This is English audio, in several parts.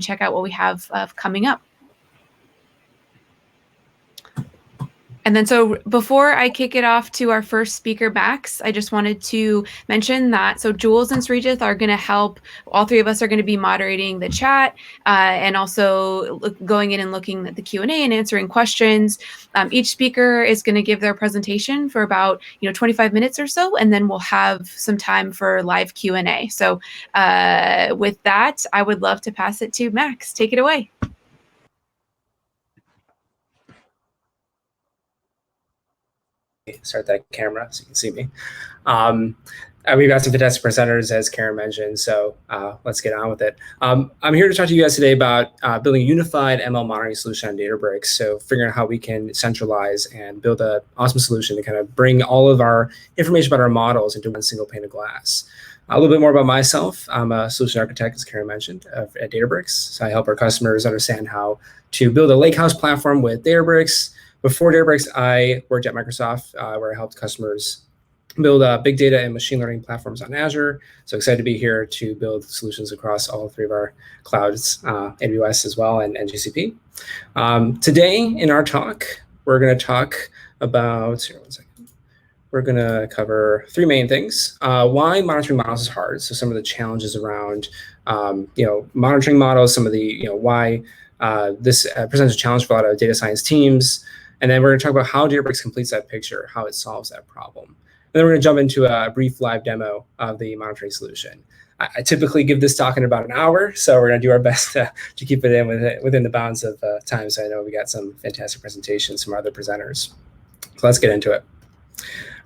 check out what we have coming up. And then so before I kick it off to our first speaker, Max, I just wanted to mention that so Jules and Srijith are going to help. All three of us are going to be moderating the chat and also going in and looking at the Q&A and answering questions. Each speaker is going to give their presentation for about 25 minutes or so, and then we'll have some time for live Q&A. So with that, I would love to pass it to Max. Take it away. Start that camera so you can see me. We've got some fantastic presenters, as Karen mentioned, so let's get on with it. I'm here to talk to you guys today about building a unified ML monitoring solution on Databricks, so figuring out how we can centralize and build an awesome solution to kind of bring all of our information about our models into one single pane of glass. A little bit more about myself. I'm a solution architect, as Karen mentioned, at Databricks. So I help our customers understand how to build a lakehouse platform with Databricks. Before Databricks, I worked at Microsoft, where I helped customers build big data and machine learning platforms on Azure. So excited to be here to build solutions across all three of our clouds, AWS as well, and GCP. Today in our talk, we're going to talk about, here, one second. We're going to cover three main things. Why monitoring models is hard. So some of the challenges around, monitoring models, some of the, why this presents a challenge for a lot of data science teams. And then we're going to talk about how Databricks completes that picture, how it solves that problem. And then we're going to jump into a brief live demo of the monitoring solution. I typically give this talk in about an hour, so we're going to do our best to keep it in within the bounds of time. So I know we got some fantastic presentations from our other presenters. So let's get into it.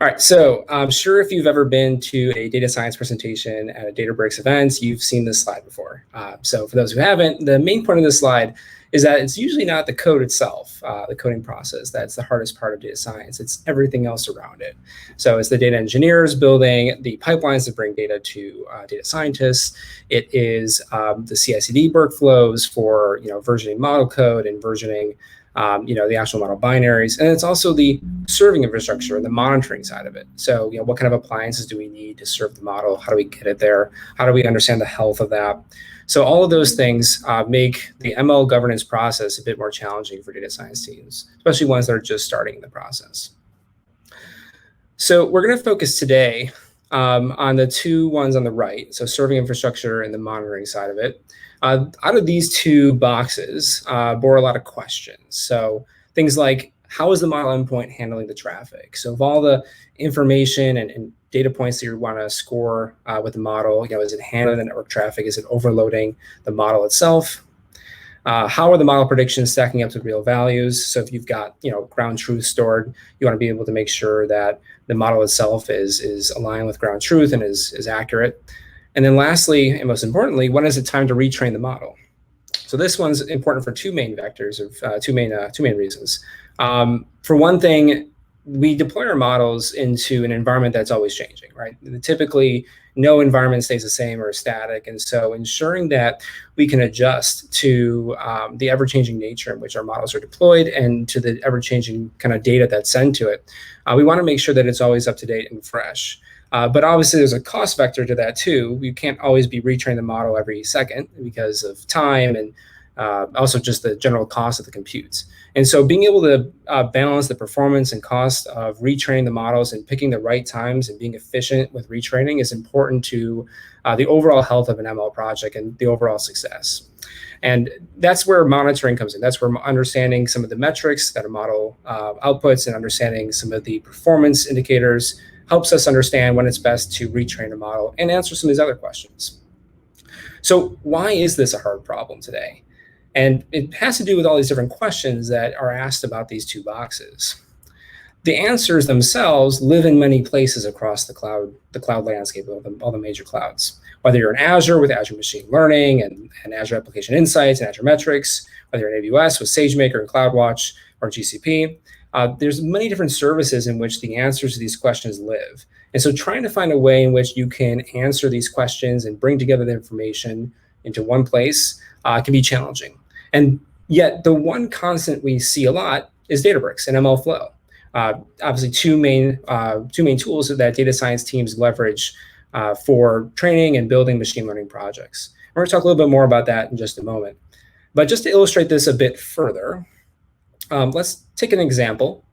All right, so I'm sure if you've ever been to a data science presentation at a Databricks event, you've seen this slide before. So for those who haven't, the main point of this slide is that it's usually not the code itself, the coding process, that's the hardest part of data science. It's everything else around it. So it's the data engineers building the pipelines that bring data to data scientists. It is the CI/CD workflows for versioning model code and versioning the actual model binaries. And it's also the serving infrastructure and the monitoring side of it. So what kind of appliances do we need to serve the model? How do we get it there? How do we understand the health of that? So all of those things make the ML governance process a bit more challenging for data science teams, especially ones that are just starting in the process. So we're going to focus today on the two ones on the right, so serving infrastructure and the monitoring side of it. Out of these two boxes bore a lot of questions. So things like, how is the model endpoint handling the traffic? So of all the information and data points that you want to score with the model, is it handling the network traffic? Is it overloading the model itself? How are the model predictions stacking up to real values? So if you've got ground truth stored, you want to be able to make sure that the model itself is aligned with ground truth and is accurate. And then lastly, and most importantly, when is it time to retrain the model? So this one's important for two main vectors, of two main reasons. For one thing, we deploy our models into an environment that's always changing, right? Typically, no environment stays the same or static. And so ensuring that we can adjust to the ever-changing nature in which our models are deployed and to the ever-changing kind of data that's sent to it, we want to make sure that it's always up to date and fresh. But obviously, there's a cost vector to that, too. You can't always be retraining the model every second because of time and also just the general cost of the compute. And so being able to balance the performance and cost of retraining the models and picking the right times and being efficient with retraining is important to the overall health of an ML project and the overall success. And that's where monitoring comes in. That's where understanding some of the metrics that a model outputs and understanding some of the performance indicators helps us understand when it's best to retrain a model and answer some of these other questions. So why is this a hard problem today? And it has to do with all these different questions that are asked about these two boxes. The answers themselves live in many places across the cloud landscape of all the major clouds. Whether you're in Azure with Azure Machine Learning and Azure Application Insights and Azure Metrics, whether you're in AWS with SageMaker and CloudWatch or GCP, there's many different services in which the answers to these questions live. And so trying to find a way in which you can answer these questions and bring together the information into one place can be challenging. And yet the one constant we see a lot is Databricks and ML Flow. Obviously, two main tools that data science teams leverage for training and building machine learning projects. We're going to talk a little bit more about that in just a moment. But just to illustrate this a bit further, let's take an example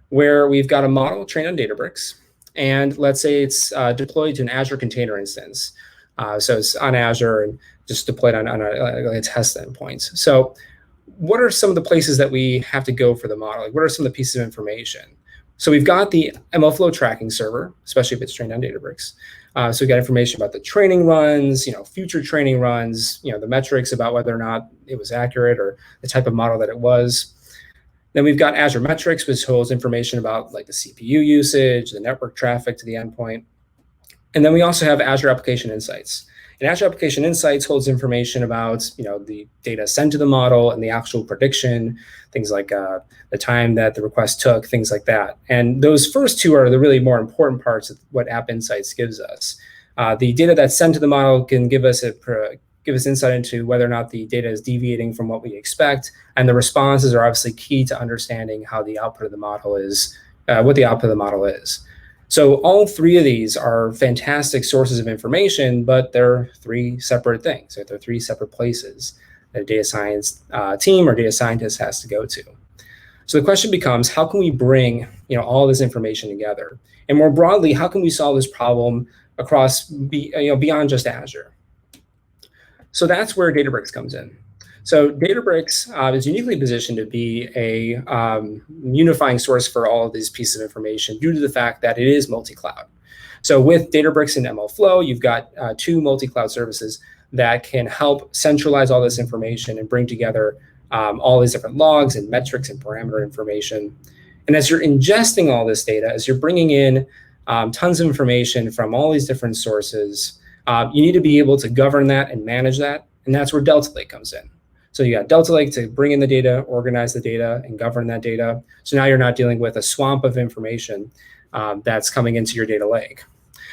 where we've got a model trained on Databricks, and let's say it's deployed to an Azure container instance. So it's on Azure and just deployed on a test endpoint. So what are some of the places that we have to go for the model? Like, what are some of the pieces of information? So we've got the MLflow tracking server, especially if it's trained on Databricks. So we've got information about the training runs, future training runs, the metrics about whether or not it was accurate or the type of model that it was. Then we've got Azure Metrics, which holds information about like the CPU usage, the network traffic to the endpoint. And then we also have Azure Application Insights. And Azure Application Insights holds information about the data sent to the model and the actual prediction, things like the time that the request took, things like that. And those first two are the really more important parts of what App Insights gives us. The data that's sent to the model can give us insight into whether or not the data is deviating from what we expect, and the responses are obviously key to understanding how the output of the model is, what the output of the model is. So all three of these are fantastic sources of information, but they're three separate things. They're three separate places that a data science team or data scientist has to go to. So the question becomes, how can we bring all this information together? And more broadly, how can we solve this problem across beyond just Azure? So that's where Databricks comes in. So Databricks is uniquely positioned to be a unifying source for all of these pieces of information due to the fact that it is multi-cloud. So with Databricks and MLflow, you've got two multi-cloud services that can help centralize all this information and bring together all these different logs and metrics and parameter information. And as you're ingesting all this data, as you're bringing in tons of information from all these different sources, you need to be able to govern that and manage that. And that's where Delta Lake comes in. So you got Delta Lake to bring in the data, organize the data, and govern that data. So now you're not dealing with a swamp of information that's coming into your data lake.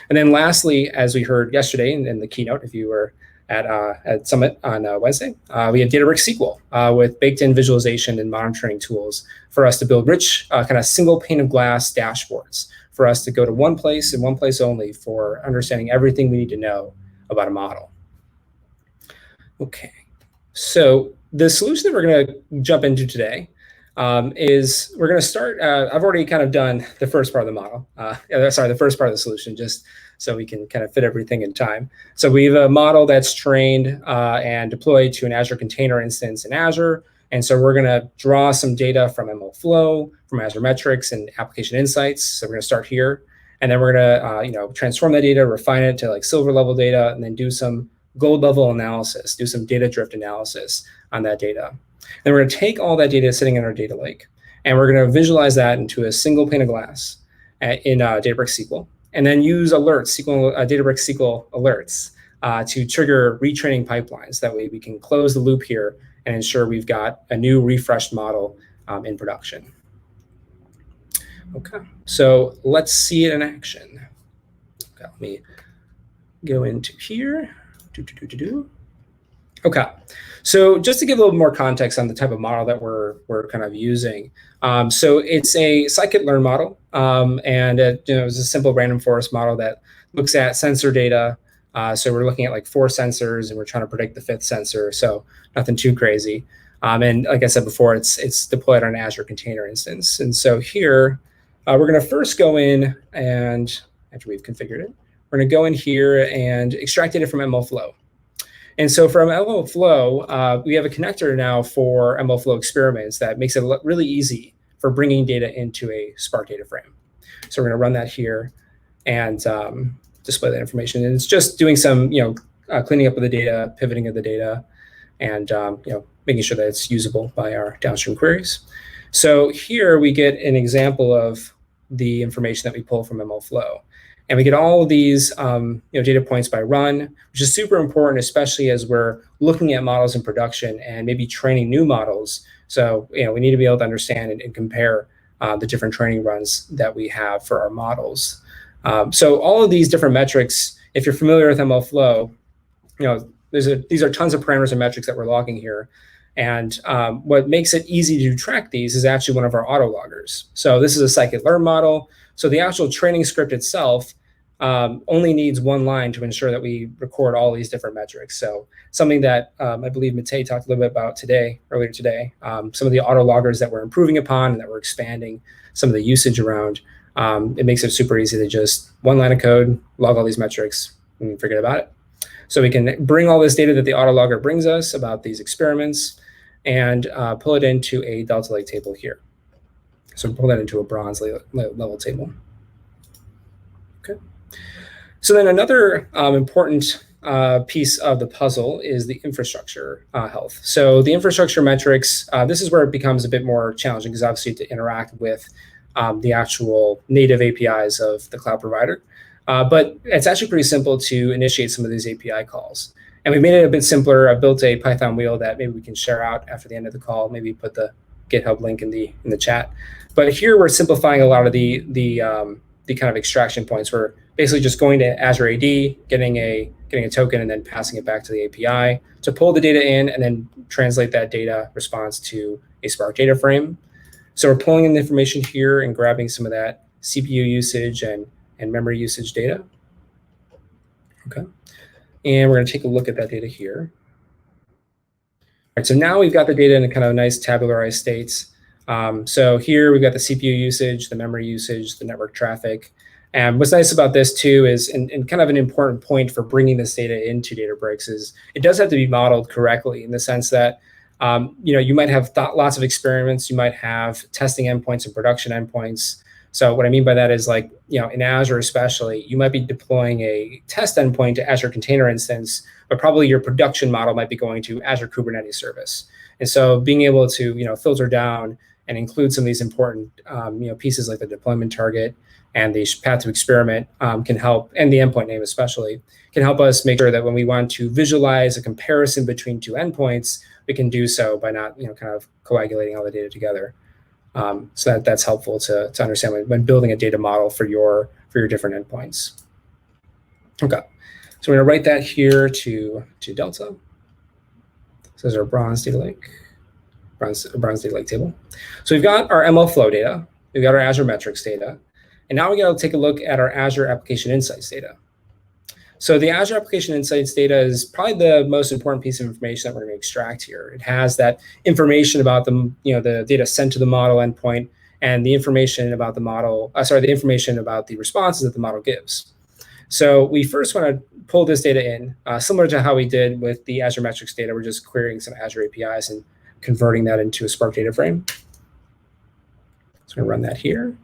And then lastly, as we heard yesterday in the keynote, if you were at Summit on Wednesday, we have Databricks SQL with baked-in visualization and monitoring tools for us to build rich kind of single pane of glass dashboards for us to go to one place and one place only for understanding everything we need to know about a model. Okay, so the solution that we're going to jump into today is we're going to start. I've already kind of done the first part of the model. The first part of the solution, just so we can kind of fit everything in time. So we have a model that's trained and deployed to an Azure container instance in Azure. And so we're going to draw some data from MLflow, from Azure Metrics and Application Insights. So we're going to start here, and then we're going to transform that data, refine it to like silver level data, and then do some gold level analysis, do some data drift analysis on that data. Then we're going to take all that data sitting in our data lake, and we're going to visualize that into a single pane of glass in Databricks SQL, and then use alerts, Databricks SQL alerts to trigger retraining pipelines. That way we can close the loop here and ensure we've got a new refreshed model in production. Okay, so let's see it in action. Okay, let me go into here. Okay, so just to give a little more context on the type of model that we're kind of using. So it's a scikit-learn model, and it's a simple random forest model that looks at sensor data. So we're looking at like 4 sensors, and we're trying to predict the 5th sensor. So nothing too crazy. And like I said before, it's deployed on an Azure container instance. And so here, we're going to first go in, and after we've configured it, we're going to go in here and extract data from MLflow. And so from MLflow, we have a connector now for MLflow experiments that makes it really easy for bringing data into a Spark data frame. So we're going to run that here and display that information. And it's just doing some, cleaning up of the data, pivoting of the data, and making sure that it's usable by our downstream queries. So here we get an example of the information that we pull from MLflow. And we get all of these data points by run, which is super important, especially as we're looking at models in production and maybe training new models. So we need to be able to understand and compare the different training runs that we have for our models. So all of these different metrics, if you're familiar with MLflow, these are tons of parameters and metrics that we're logging here. And what makes it easy to track these is actually one of our auto loggers. So this is a scikit-learn model. So the actual training script itself only needs one line to ensure that we record all these different metrics. So something that I believe Matei talked a little bit about earlier today, some of the auto loggers that we're improving upon and that we're expanding some of the usage around, it makes it super easy to just one line of code, log all these metrics, and forget about it. So we can bring all this data that the auto logger brings us about these experiments and pull it into a Delta Lake table here. So pull that into a bronze level table. Okay. So then another important piece of the puzzle is the infrastructure health. So the infrastructure metrics, this is where it becomes a bit more challenging because obviously to interact with the actual native APIs of the cloud provider. But it's actually pretty simple to initiate some of these API calls. And we made it a bit simpler. I built a Python wheel that maybe we can share out after the end of the call, maybe put the GitHub link in the chat. But here we're simplifying a lot of the kind of extraction points. We're basically just going to Azure AD, getting a token, and then passing it back to the API to pull the data in and then translate that data response to a Spark data frame. So we're pulling in the information here and grabbing some of that CPU usage and memory usage data. Okay. And we're going to take a look at that data here. All right, so now we've got the data in a kind of nice tabularized states. So here we've got the CPU usage, the memory usage, the network traffic. And what's nice about this too is, and kind of an important point for bringing this data into Databricks is it does have to be modeled correctly in the sense that you might have lots of experiments, you might have testing endpoints and production endpoints. So what I mean by that is like, in Azure especially, you might be deploying a test endpoint to Azure Container Instance, but probably your production model might be going to Azure Kubernetes Service. And so being able to, filter down and include some of these important, pieces like the deployment target and the path to experiment can help, and the endpoint name especially, can help us make sure that when we want to visualize a comparison between two endpoints, we can do so by not, kind of coagulating all the data together. So that's helpful to understand when building a data model for your different endpoints. Okay, so we're going to write that here to Delta. So there's our bronze data lake, bronze data lake table. So we've got our ML flow data, we've got our Azure metrics data, and now we got to take a look at our Azure application insights data. So the Azure Application Insights data is probably the most important piece of information that we're going to extract here. It has that information about the data sent to the model endpoint and the information about the model, the information about the responses that the model gives. So we first want to pull this data in, similar to how we did with the Azure metrics data. We're just querying some Azure APIs and converting that into a Spark data frame. So we're going to run that here.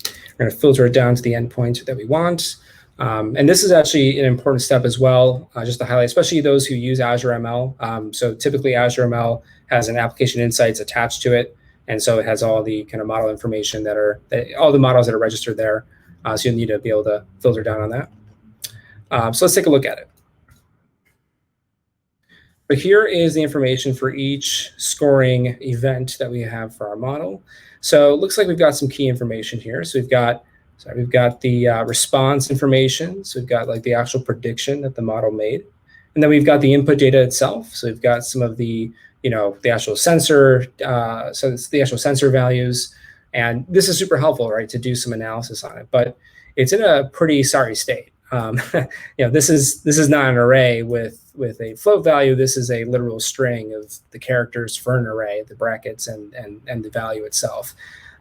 We're going to filter it down to the endpoint that we want. And this is actually an important step as well, just to highlight, especially those who use Azure ML. So typically Azure ML has an application insights attached to it. And so it has all the kind of model information all the models that are registered there. So you'll need to be able to filter down on that. So let's take a look at it. But here is the information for each scoring event that we have for our model. So it looks like we've got some key information here. So we've got the response information. So we've got like the actual prediction that the model made. And then we've got the input data itself. So we've got some of the, the actual sensor, so it's the actual sensor values. And this is super helpful, right, to do some analysis on it. But it's in a pretty sorry state. This is not an array with a float value. This is a literal string of the characters for an array, the brackets and the value itself.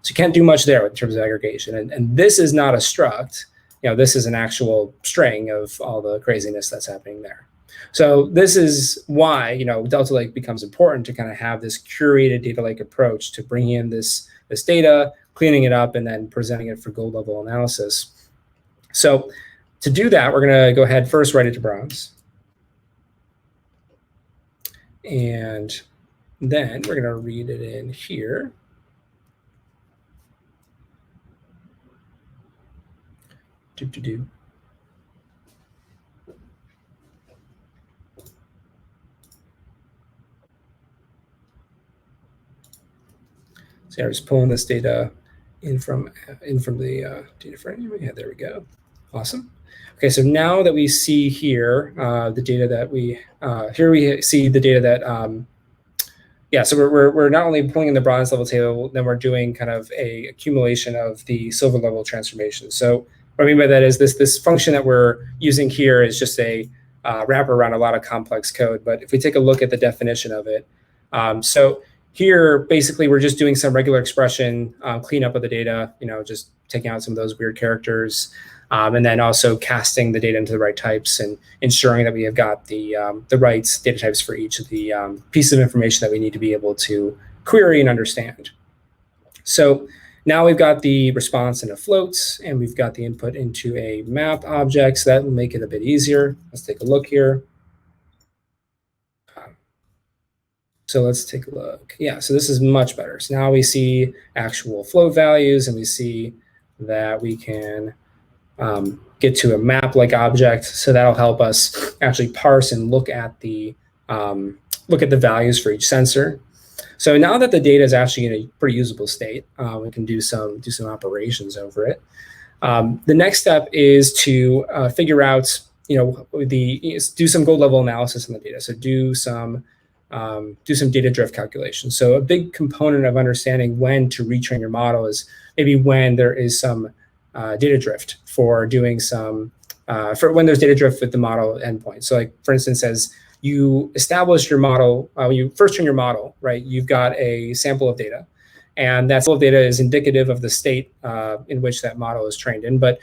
So you can't do much there in terms of aggregation. And this is not a struct. This is an actual string of all the craziness that's happening there. So this is why, Delta Lake becomes important to kind of have this curated data lake approach to bringing in this data, cleaning it up, and then presenting it for gold level analysis. So to do that, we're going to go ahead first, write it to bronze. And then we're going to read it in here. So I was pulling this data in from the data frame. Yeah, there we go. Awesome. Okay, so now that we see here the data that we see the data that so we're not only pulling in the bronze level table, then we're doing kind of a accumulation of the silver level transformation. So what I mean by that is this function that we're using here is just a wrapper around a lot of complex code. But if we take a look at the definition of it, so here, basically, we're just doing some regular expression cleanup of the data, just taking out some of those weird characters, and then also casting the data into the right types and ensuring that we have got the right data types for each of the pieces of information that we need to be able to query and understand. So now we've got the response in a float, and we've got the input into a map object, so that will make it a bit easier. Let's take a look here. So let's take a look. Yeah, so this is much better. So now we see actual float values, and we see that we can get to a map-like object. So that'll help us actually parse and look at the values for each sensor. So now that the data is actually in a pretty usable state, we can do some operations over it. The next step is to figure out, do some gold level analysis on the data. So do some data drift calculations. So a big component of understanding when to retrain your model is maybe when there is some data drift for doing some, for when there's data drift with the model endpoint. So like, for instance, as you establish your model, when you first train your model, right, you've got a sample of data. And that sample of data is indicative of the state in which that model is trained in. But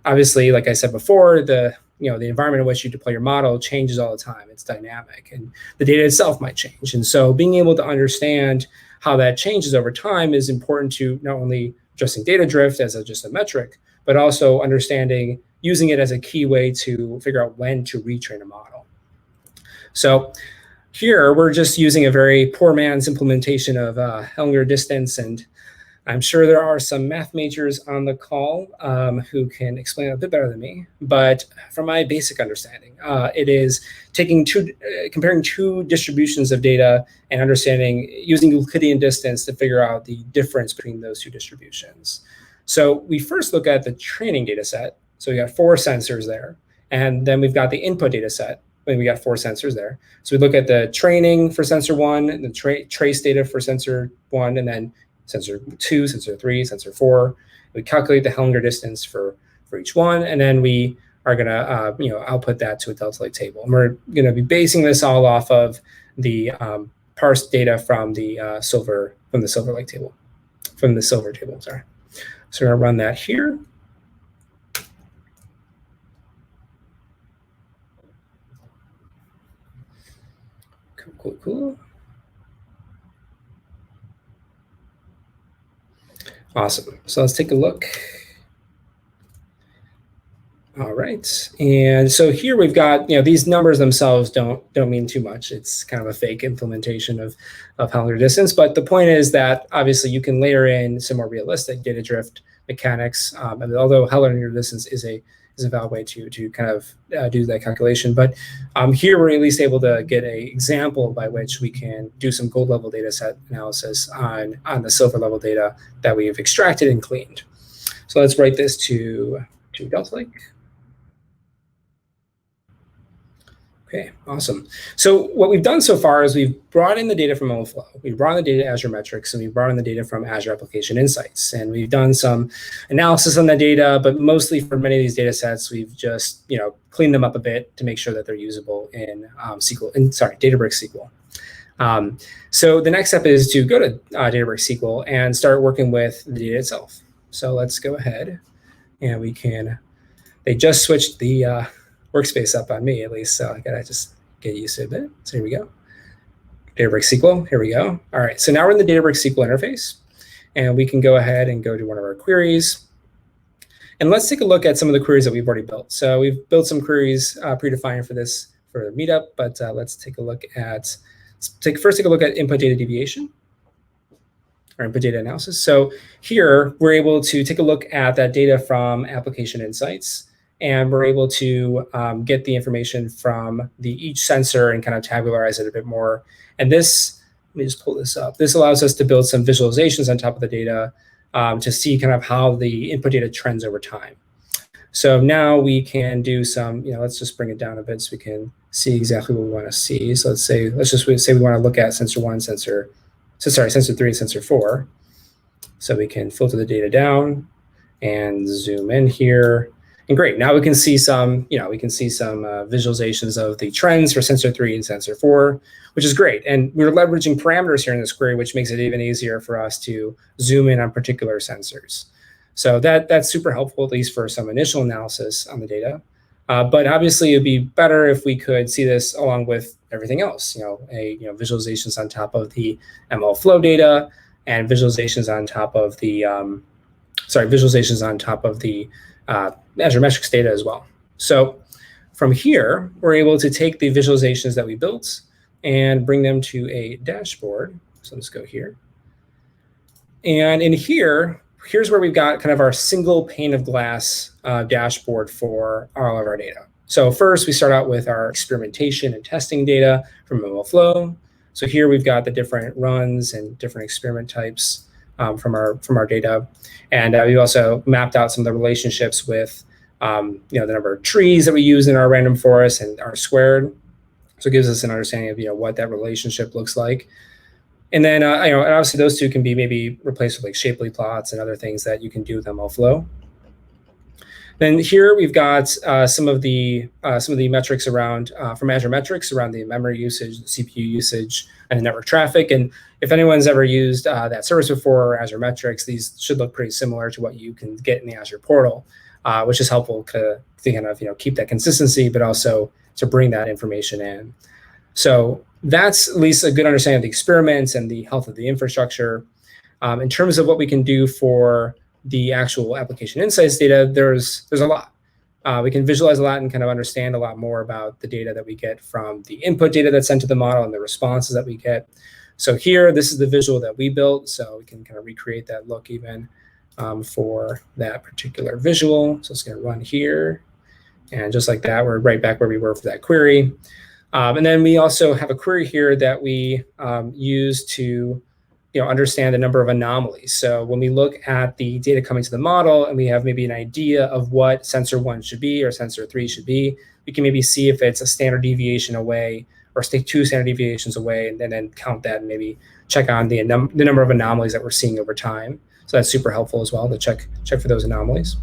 obviously, like I said before, the environment in which you deploy your model changes all the time. It's dynamic, and the data itself might change. And so being able to understand how that changes over time is important to not only addressing data drift as just a metric, but also understanding, using it as a key way to figure out when to retrain a model. So here, we're just using a very poor man's implementation of Hellinger distance, and I'm sure there are some math majors on the call who can explain it a bit better than me. But from my basic understanding, it is comparing two distributions of data and understanding, using Euclidean distance to figure out the difference between those two distributions. So we first look at the training data set. So we got 4 sensors there. And then we've got the input data set. We got 4 sensors there. So we look at the training for sensor 1, and the trace data for sensor 1, and then sensor 2, sensor 3, sensor 4. We calculate the Hellinger distance for each one, and then we are going to output that to a Delta Lake table. And we're going to be basing this all off of the parsed data from the Silver Lake table, from the Silver table. Sorry. So we're going to run that here. Cool. Awesome. So let's take a look. All right. And so here we've got, these numbers themselves don't mean too much. It's kind of a fake implementation of Hellinger distance. But the point is that obviously you can layer in some more realistic data drift mechanics. And although Hellinger distance is a valid way to kind of do that calculation. But here we're at least able to get an example by which we can do some gold level data set analysis on the silver level data that we have extracted and cleaned. So let's write this to Delta Lake. Okay, awesome. So what we've done so far is we've brought in the data from ML Flow, we've brought in the data Azure Metrics, and we've brought in the data from Azure Application Insights. And we've done some analysis on the data, but mostly for many of these data sets, we've just cleaned them up a bit to make sure that they're usable in Databricks SQL. So the next step is to go to Databricks SQL and start working with the data itself. So let's go ahead, and they just switched the workspace up on me, at least, so I gotta just get used to it a bit. So here we go. Databricks SQL, here we go. All right, so now we're in the Databricks SQL interface, and we can go ahead and go to one of our queries. And let's take a look at some of the queries that we've already built. So we've built some queries predefined for Meetup, but let's take a look at, first take a look at input data deviation, or input data analysis. So here, we're able to take a look at that data from Application Insights, and we're able to get the information from each sensor and kind of tabularize it a bit more. And this, let me just pull this up. This allows us to build some visualizations on top of the data to see kind of how the input data trends over time. So now we can do some, let's just bring it down a bit so we can see exactly what we want to see. So let's just say we want to look at sensor 1, sensor 3, and sensor 4. So we can filter the data down and zoom in here. And great, now we can see some, visualizations of the trends for sensor 3 and sensor 4, which is great. And we're leveraging parameters here in this query, which makes it even easier for us to zoom in on particular sensors. So that's super helpful, at least for some initial analysis on the data. But obviously, it'd be better if we could see this along with everything else. Visualizations on top of the ML flow data, and visualizations on top of the Azure Metrics data as well. So from here, we're able to take the visualizations that we built and bring them to a dashboard. So let's go here. And in here's where we've got kind of our single pane of glass dashboard for all of our data. So first, we start out with our experimentation and testing data from ML Flow. So here we've got the different runs and different experiment types from our data. And we also mapped out some of the relationships with the number of trees that we use in our random forest and our squared. So it gives us an understanding of what that relationship looks like. And then and obviously those two can be maybe replaced with like Shapely plots and other things that you can do with ML Flow. Then here we've got some of the metrics around from Azure Metrics around the memory usage, the CPU usage, and the network traffic. And if anyone's ever used that service before, or Azure Metrics, these should look pretty similar to what you can get in the Azure portal, which is helpful to kind of keep that consistency, but also to bring that information in. So that's at least a good understanding of the experiments and the health of the infrastructure. In terms of what we can do for the actual application insights data, there's a lot. We can visualize a lot and kind of understand a lot more about the data that we get from the input data that's sent to the model and the responses that we get. So here, this is the visual that we built, so we can kind of recreate that look even for that particular visual. So it's going to run here. And just like that, we're right back where we were for that query. And then we also have a query here that we use to understand the number of anomalies. So when we look at the data coming to the model and we have maybe an idea of what sensor 1 should be or sensor 3 should be, we can maybe see if it's a standard deviation away or take 2 standard deviations away, and then count that and maybe check on the number of anomalies that we're seeing over time. So that's super helpful as well to check for those anomalies.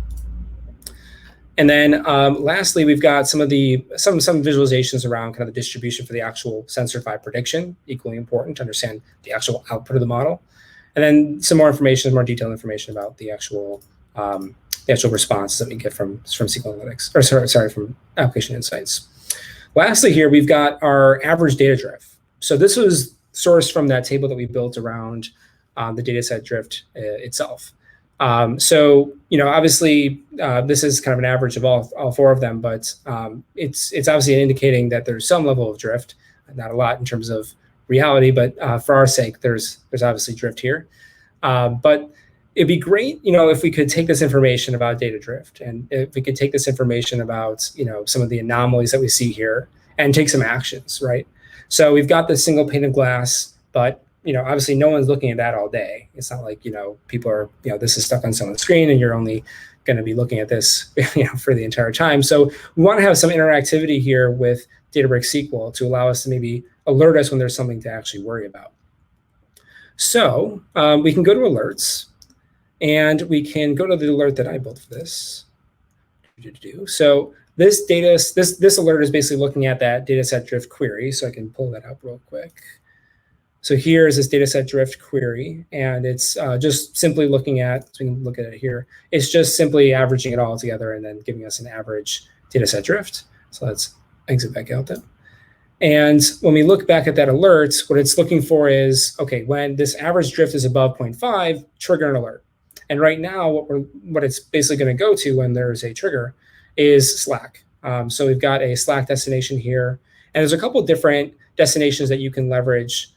And then lastly, we've got some visualizations around kind of the distribution for the actual sensor 5 prediction, equally important to understand the actual output of the model. And then some more information, more detailed information about the actual responses that we get from SQL Analytics, or sorry, from Application Insights. Lastly here, we've got our average data drift. So this was sourced from that table that we built around the dataset drift itself. So obviously, this is kind of an average of all 4 of them, but it's obviously indicating that there's some level of drift, not a lot in terms of reality, but for our sake, there's obviously drift here. But it'd be great, if we could take this information about data drift, and if we could take this information about some of the anomalies that we see here and take some actions, right? So we've got this single pane of glass, but obviously no one's looking at that all day. It's not like, people are, this is stuck on someone's screen and you're only going to be looking at this, for the entire time. So we want to have some interactivity here with Databricks SQL to allow us to maybe alert us when there's something to actually worry about. So we can go to alerts, and we can go to the alert that I built for this. So this alert is basically looking at that dataset drift query. So I can pull that up real quick. So here is this dataset drift query, and it's just simply looking at, so we can look at it here, it's just simply averaging it all together and then giving us an average dataset drift. So let's exit back out then. And when we look back at that alert, what it's looking for is, okay, when this average drift is above 0.5, trigger an alert. And right now, what it's basically going to go to when there's a trigger is Slack. So we've got a Slack destination here, and there's a couple different destinations that you can leverage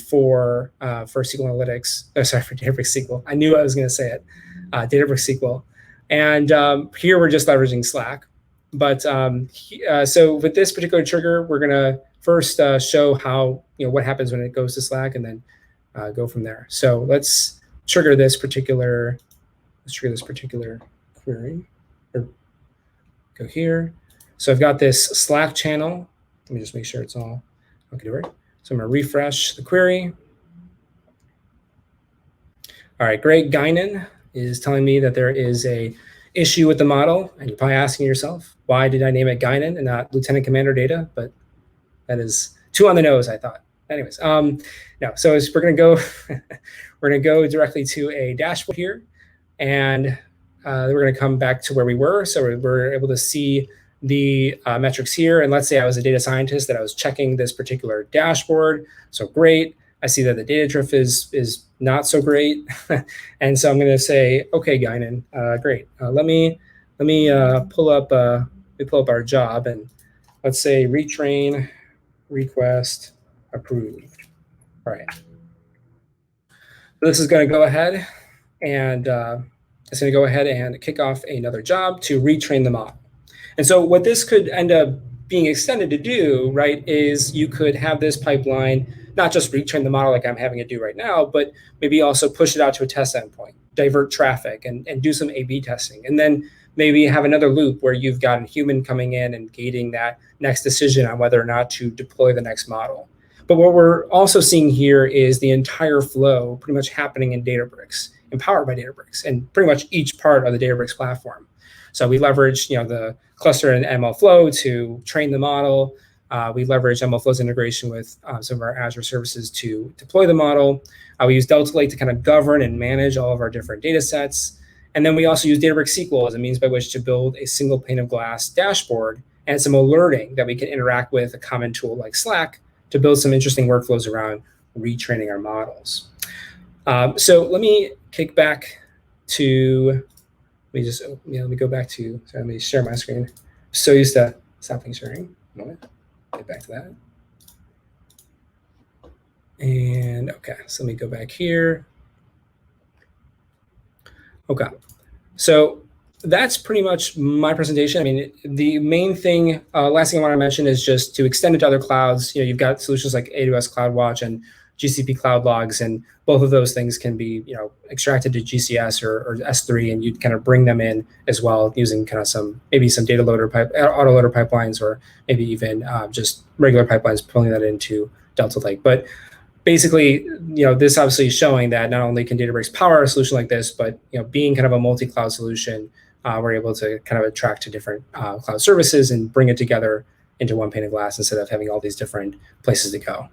for SQL Analytics, sorry, for Databricks SQL. I knew I was going to say it, Databricks SQL. And here we're just leveraging Slack. But so with this particular trigger, we're going to first show how, what happens when it goes to Slack, and then go from there. So let's trigger this particular query, or go here. So I've got this Slack channel. Let me just make sure it's all okay to work. So I'm going to refresh the query. All right, Greg Guinan is telling me that there is a issue with the model, and you're probably asking yourself, why did I name it Guinan and not Lieutenant Commander Data? But that is too on the nose, I thought. Anyways, no. So we're gonna go, we're gonna go directly to a dashboard here, and we're gonna come back to where we were. So we're able to see the metrics here. And let's say I was a data scientist that I was checking this particular dashboard. So great. I see that the data drift is not so great. And so I'm going to say, okay, Guinan, great. Let me pull up our job, and let's say retrain request approved. All right. So this is going to go ahead and it's going to go ahead and kick off another job to retrain the model. And so what this could end up being extended to do, right, is you could have this pipeline not just retrain the model like I'm having it do right now, but maybe also push it out to a test endpoint, divert traffic, and do some A/B testing. And then maybe have another loop where you've got a human coming in and gating that next decision on whether or not to deploy the next model. But what we're also seeing here is the entire flow pretty much happening in Databricks, empowered by Databricks, and pretty much each part of the Databricks platform. So we leverage, the cluster and ML Flow to train the model. We leverage ML Flow's integration with some of our Azure services to deploy the model. We use Delta Lake to kind of govern and manage all of our different data sets. And then we also use Databricks SQL as a means by which to build a single pane of glass dashboard and some alerting that we can interact with a common tool like Slack to build some interesting workflows around retraining our models. So let me kick back to, let me go back to, sorry, let me share my screen. I'm so used to stopping sharing. Moment. Get back to that. And okay, so let me go back here. Okay, so that's pretty much my presentation. I mean, the main thing, last thing I want to mention is just to extend it to other clouds. You've got solutions like AWS CloudWatch and GCP Cloud Logs, and both of those things can be, extracted to GCS or S3, and you kind of bring them in as well using kind of maybe some data loader autoloader pipelines, or maybe even just regular pipelines pulling that into Delta Lake. But basically, this obviously is showing that not only can Databricks power a solution like this, but being kind of a multi-cloud solution, we're able to kind of attract to different cloud services and bring it together into one pane of glass instead of having all these different places to go.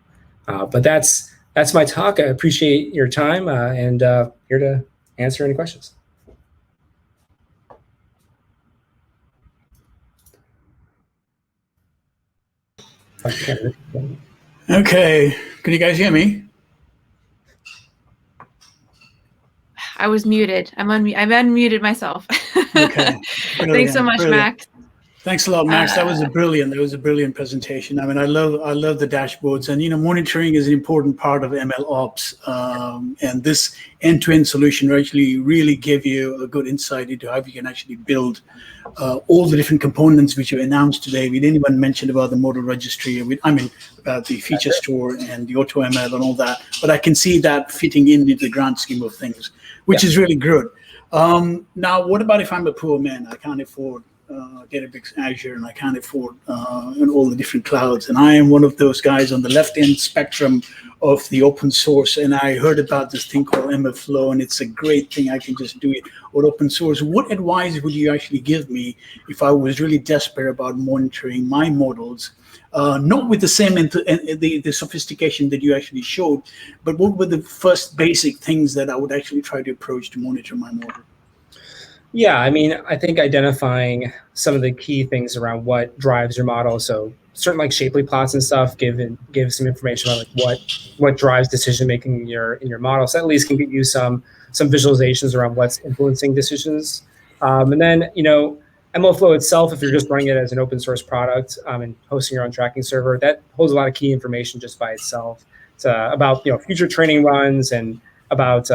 But that's my talk. I appreciate your time, and here to answer any questions. Okay, can you guys hear me? I was muted. I've unmuted myself. Okay. Thanks so much, Max. Thanks a lot, Max. That was a brilliant presentation. I mean, I love the dashboards, and monitoring is an important part of ML ops. And this end-to-end solution actually really gave you a good insight into how you can actually build all the different components which you announced today. We didn't even mention about the model registry. About the feature store and the auto ML and all that. But I can see that fitting into the grand scheme of things, which is really good. Now, what about if I'm a poor man? I can't afford Databricks Azure, and I can't afford all the different clouds. And I am one of those guys on the left-hand spectrum of the open source. And I heard about this thing called ML Flow, and it's a great thing. I can just do it with open source. What advice would you actually give me if I was really desperate about monitoring my models? Not with the same the sophistication that you actually showed, but what were the first basic things that I would actually try to approach to monitor my model? Yeah, I mean, I think identifying some of the key things around what drives your model. So certain like Shapley plots and stuff give some information on like what drives decision making in your model. So at least can get you some visualizations around what's influencing decisions. And then ML Flow itself, if you're just running it as an open source product and hosting your own tracking server, that holds a lot of key information just by itself. It's about future training runs and about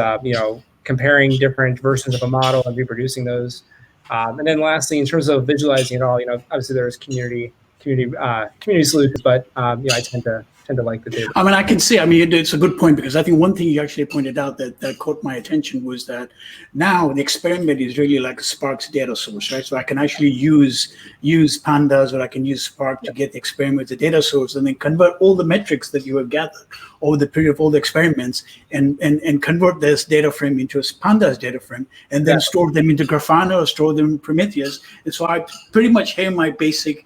comparing different versions of a model and reproducing those. And then lastly, in terms of visualizing it all, obviously there's community solutions, but I tend to tend to like the data. I mean, I can see, I mean, it's a good point, because I think one thing you actually pointed out that caught my attention was that now the experiment is really like a Spark's data source, right? So I can actually use pandas, or I can use Spark to get the experiment, the data source, and then convert all the metrics that you have gathered over the period of all the experiments and convert this data frame into a pandas data frame, and then store them into Grafana or store them in Prometheus. And so I pretty much have my basic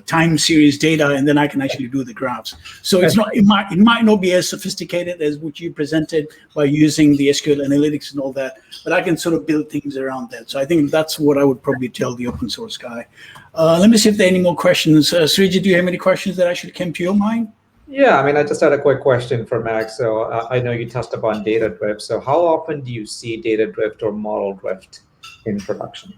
time series data, and then I can actually do the graphs. So it's not, it might not be as sophisticated as what you presented by using the SQL analytics and all that, but I can sort of build things around that. So I think that's what I would probably tell the open source guy. Let me see if there are any more questions. Srijith, do you have any questions that actually came to your mind? Yeah, I mean, I just had a quick question for Max. So I know you touched upon data drift. So how often do you see data drift or model drift in production?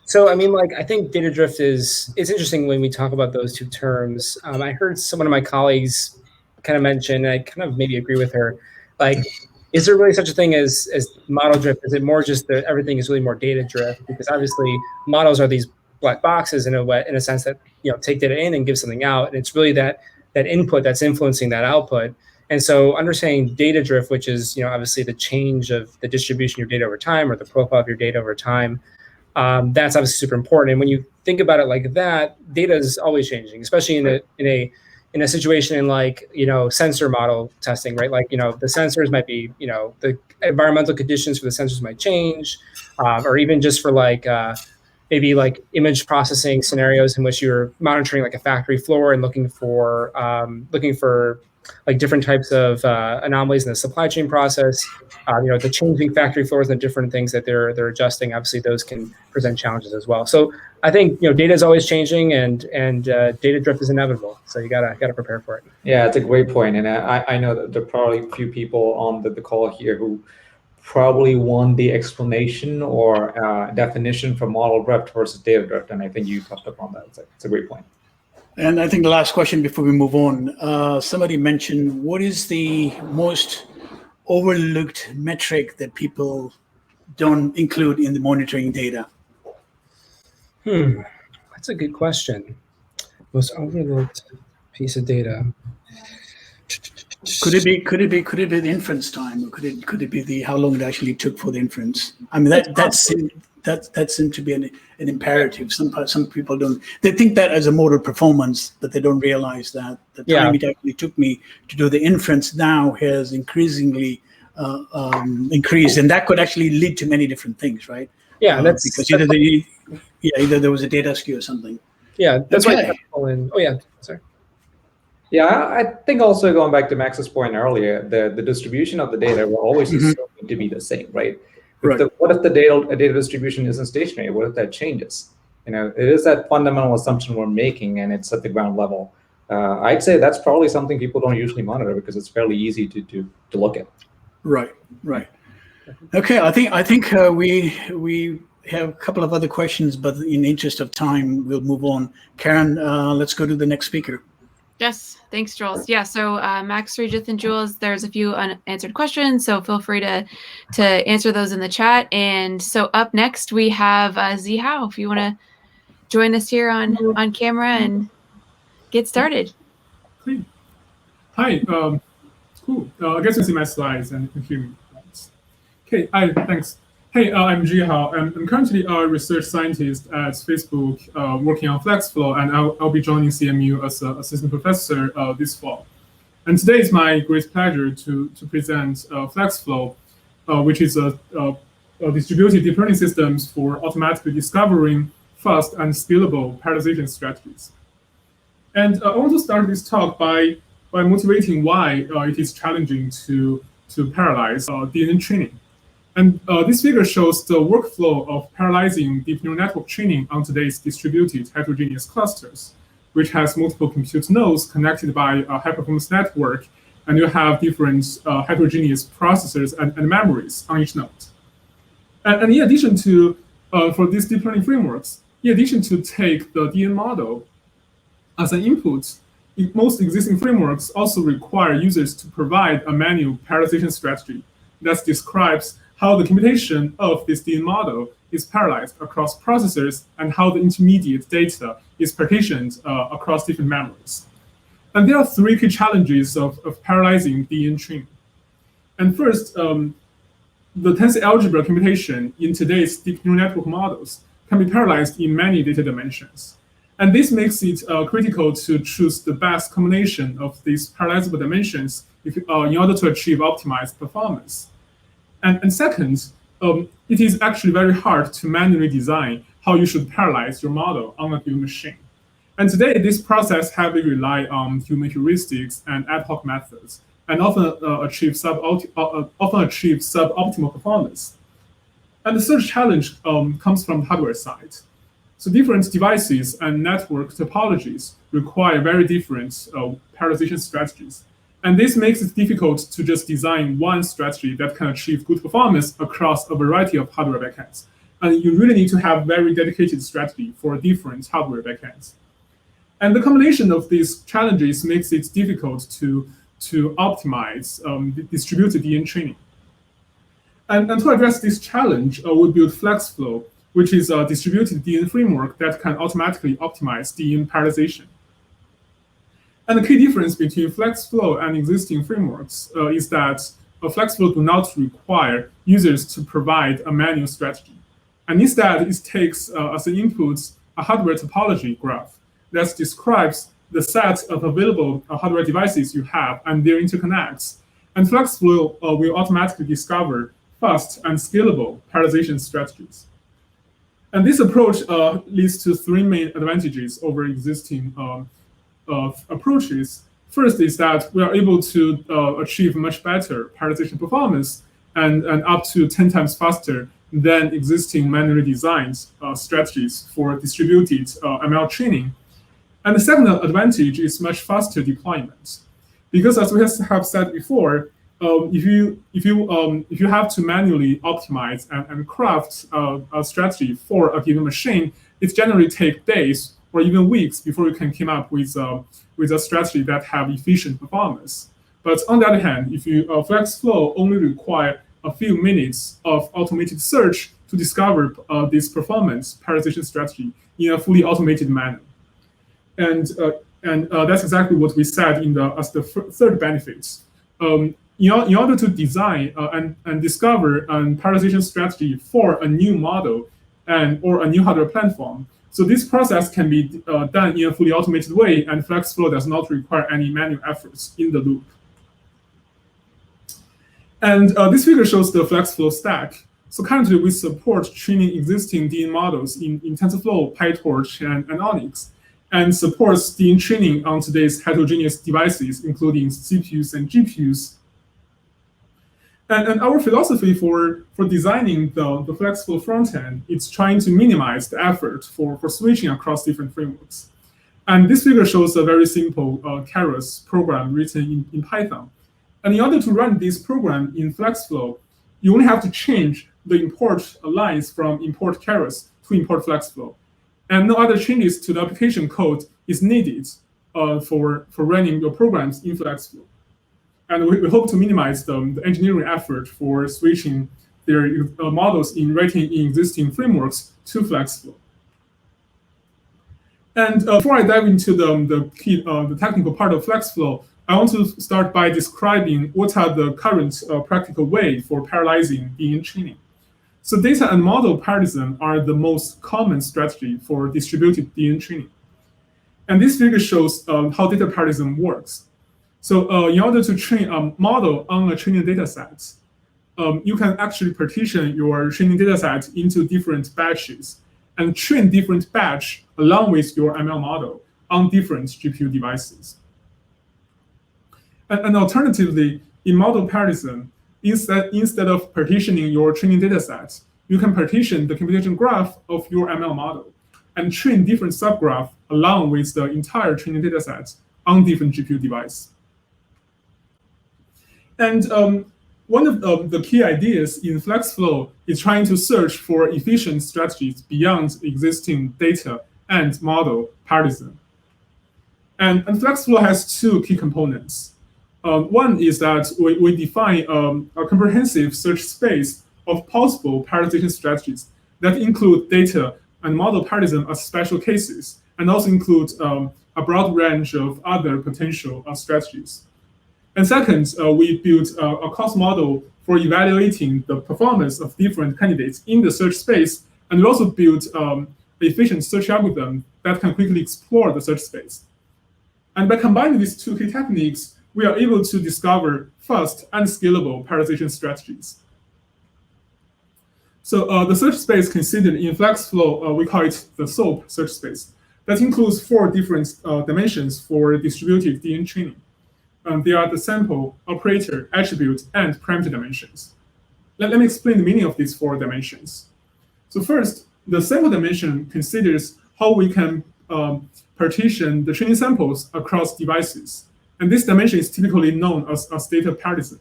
So, I mean, like, I think data drift it's interesting when we talk about those two terms. I heard one of my colleagues kind of mention, and I kind of maybe agree with her, like, is there really such a thing as model drift? Is it more just that everything is really more data drift? Because obviously models are these black boxes in a sense that, take data in and give something out. And it's really that input that's influencing that output. And so understanding data drift, which is, obviously the change of the distribution of your data over time, or the profile of your data over time, that's obviously super important. And when you think about it like that, data is always changing, especially in a situation in like, sensor model testing, right? Like, the sensors might be, the environmental conditions for the sensors might change, or even just for like, maybe like image processing scenarios in which you're monitoring like a factory floor and looking for like different types of anomalies in the supply chain process. The changing factory floors and the different things that they're adjusting. Obviously, those can present challenges as well. So I think data is always changing, and data drift is inevitable. So you gotta prepare for it. Yeah, it's a great point, and I know that there are probably a few people on the call here who probably want the explanation or definition for model drift versus data drift, and I think you touched upon that. It's a great point. And I think the last question before we move on, somebody mentioned, what is the most overlooked metric that people don't include in the monitoring data? That's a good question. Most overlooked piece of data. Could it be the inference time, or could it be the how long it actually took for the inference? I mean, that seemed to be an imperative. Some people don't. They think that as a mode of performance, but they don't realize that the time it actually took me to do the inference now has increasingly increased, and that could actually lead to many different things, right? Yeah, because either there was a data skew or something. Yeah, that's okay. why. Sorry. Yeah, I think also going back to Max's point earlier, the distribution of the data will always assume to be the same, right? What if the data distribution isn't stationary? What if that changes? It is that fundamental assumption we're making, and it's at the ground level. I'd say that's probably something people don't usually monitor because it's fairly easy to look at. Right. Okay, I think we have a couple of other questions, but in the interest of time, we'll move on. Karen, let's go to the next speaker. Yes, thanks, Jules. Yeah, so Max, Srijith, and Jules, there's a few unanswered questions, so feel free to answer those in the chat. And so up next, we have Zihao, if you want to join us here on camera and get started. Hi, cool. I guess you see my slides and you can hear me. Okay, hi, thanks. Hey, I'm Zihao. I'm currently a research scientist at Facebook working on FlexFlow, and I'll be joining CMU as an assistant professor this fall. And today is my great pleasure to present FlexFlow, which is a distributed deep learning systems for automatically discovering fast and scalable parallelization strategies. And I want to start this talk by motivating why it is challenging to parallelize DNA training. And this figure shows the workflow of parallelizing deep neural network training on today's distributed heterogeneous clusters, which has multiple compute nodes connected by a high-performance network, and you have different heterogeneous processors and memories on each node. And in addition to, for these deep learning frameworks, in addition to take the DNA model as an input, most existing frameworks also require users to provide a manual parallelization strategy that describes how the computation of this DNA model is parallelized across processors and how the intermediate data is partitioned across different memories. And there are three key challenges of parallelizing DN training. And first, the tensor algebra computation in today's deep neural network models can be parallelized in many data dimensions. And this makes it critical to choose the best combination of these parallelizable dimensions in order to achieve optimized performance. And second, it is actually very hard to manually design how you should parallelize your model on a given machine. And today, this process heavily relies on human heuristics and ad hoc methods, and often achieve suboptimal performance. And the third challenge comes from the hardware side. So different devices and network topologies require very different parallelization strategies. And this makes it difficult to just design one strategy that can achieve good performance across a variety of hardware backends. And you really need to have very dedicated strategy for different hardware backends. And the combination of these challenges makes it difficult to optimize distributed DN training. And to address this challenge, we built FlexFlow, which is a distributed DN framework that can automatically optimize DN parallelization. And the key difference between FlexFlow and existing frameworks is that FlexFlow do not require users to provide a manual strategy. And instead, it takes as an input a hardware topology graph that describes the set of available hardware devices you have and their interconnects. And FlexFlow will automatically discover fast and scalable parallelization strategies. And this approach leads to three main advantages over existing approaches. First is that we are able to achieve much better parallelization performance and up to 10 times faster than existing manually designed strategies for distributed ML training. And the second advantage is much faster deployment, because as we have said before, if you have to manually optimize and craft a strategy for a given machine, it generally takes days or even weeks before you can come up with a strategy that have efficient performance. But on the other hand, if you FlexFlow only require a few minutes of automated search to discover this performance parallelization strategy in a fully automated manner. And that's exactly what we said as the third benefit. In order to design and discover a parallelization strategy for a new model or a new hardware platform, so this process can be done in a fully automated way, and FlexFlow does not require any manual efforts in the loop. And this figure shows the FlexFlow stack. So currently, we support training existing DN models in TensorFlow, PyTorch, and Onyx, and supports DN training on today's heterogeneous devices, including CPUs and GPUs. And our philosophy for designing the FlexFlow frontend is trying to minimize the effort for switching across different frameworks. And this figure shows a very simple Keras program written in Python. And in order to run this program in FlexFlow, you only have to change the import lines from import Keras to import FlexFlow. And no other changes to the application code is needed for running your programs in FlexFlow. And we hope to minimize the engineering effort for switching their models in writing in existing frameworks to FlexFlow. And before I dive into the technical part of FlexFlow, I want to start by describing what are the current practical way for parallelizing DN training. So data and model parallelism are the most common strategy for distributed DN training. And this figure shows how data parallelism works. So in order to train a model on a training data set, you can actually partition your training data set into different batches and train different batch along with your ML model on different GPU devices. And alternatively, in model parallelism, instead of partitioning your training data set, you can partition the computation graph of your ML model and train different subgraph along with the entire training data set on different GPU device. And one of the key ideas in FlexFlow is trying to search for efficient strategies beyond existing data and model parallelism. And FlexFlow has two key components. One is that we define a comprehensive search space of possible parallelization strategies that include data and model paradigm as special cases, and also include a broad range of other potential strategies. And second, we built a cost model for evaluating the performance of different candidates in the search space, and we also built an efficient search algorithm that can quickly explore the search space. And by combining these two key techniques, we are able to discover fast and scalable prioritization strategies. So the search space considered in FlexFlow, we call it the SOAP search space. That includes 4 different dimensions for distributed DNA training. They are the sample, operator, attribute, and parameter dimensions. Let me explain the meaning of these 4 dimensions. So first, the sample dimension considers how we can partition the training samples across devices. And this dimension is typically known as data paradigm.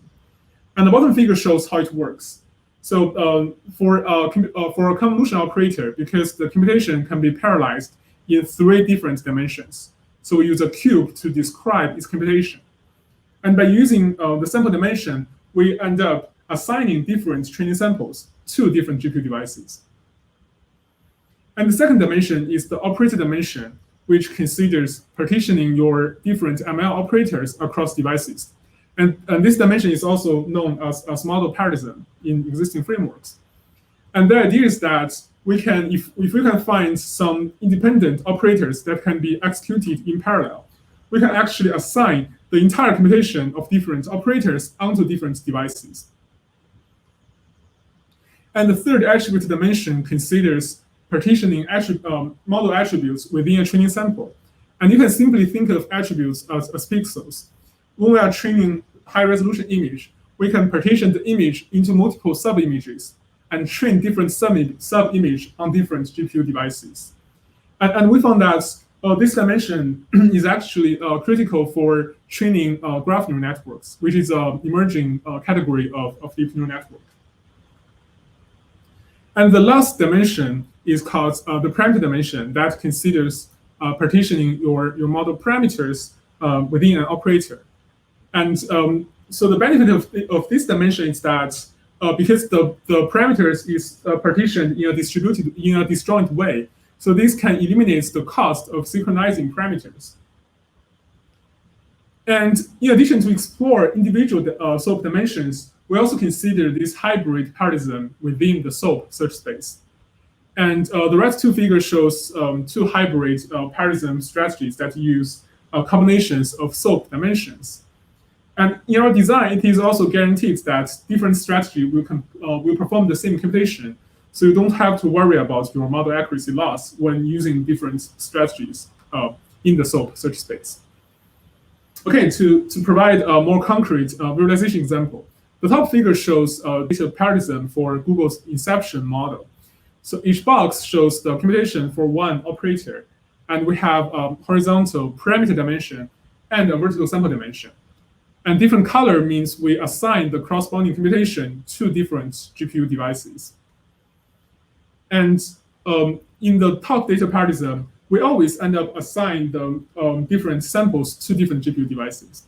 And the bottom figure shows how it works. So for a convolutional operator, because the computation can be parallelized in 3 different dimensions. So we use a cube to describe its computation. And by using the sample dimension, we end up assigning different training samples to different GPU devices. And the second dimension is the operator dimension, which considers partitioning your different ML operators across devices. And this dimension is also known as model paradigm in existing frameworks. And the idea is that we can, if we can find some independent operators that can be executed in parallel, we can actually assign the entire computation of different operators onto different devices. And the third attribute dimension considers partitioning model attributes within a training sample. And you can simply think of attributes as pixels. When we are training high-resolution image, we can partition the image into multiple sub-images and train different sub-image on different GPU devices. And we found that this dimension is actually critical for training graph neural networks, which is an emerging category of deep neural network. And the last dimension is called the parameter dimension that considers partitioning your model parameters within an operator. And so the benefit of this dimension is that because the parameters is partitioned in a disjoint way, so this can eliminate the cost of synchronizing parameters. And in addition to explore individual SOAP dimensions, we also consider this hybrid paradigm within the SOAP search space. And the right 2 figure shows 2 hybrid paradigm strategies that use combinations of SOAP dimensions. And in our design, it is also guaranteed that different strategy will perform the same computation. So you don't have to worry about your model accuracy loss when using different strategies in the SOAP search space. Okay, to provide a more concrete visualization example, the top figure shows data paradigm for Google's Inception model. So each box shows the computation for one operator, and we have a horizontal parameter dimension and a vertical sample dimension. And different color means we assign the corresponding computation to different GPU devices. And in the top data paradigm, we always end up assigning the different samples to different GPU devices.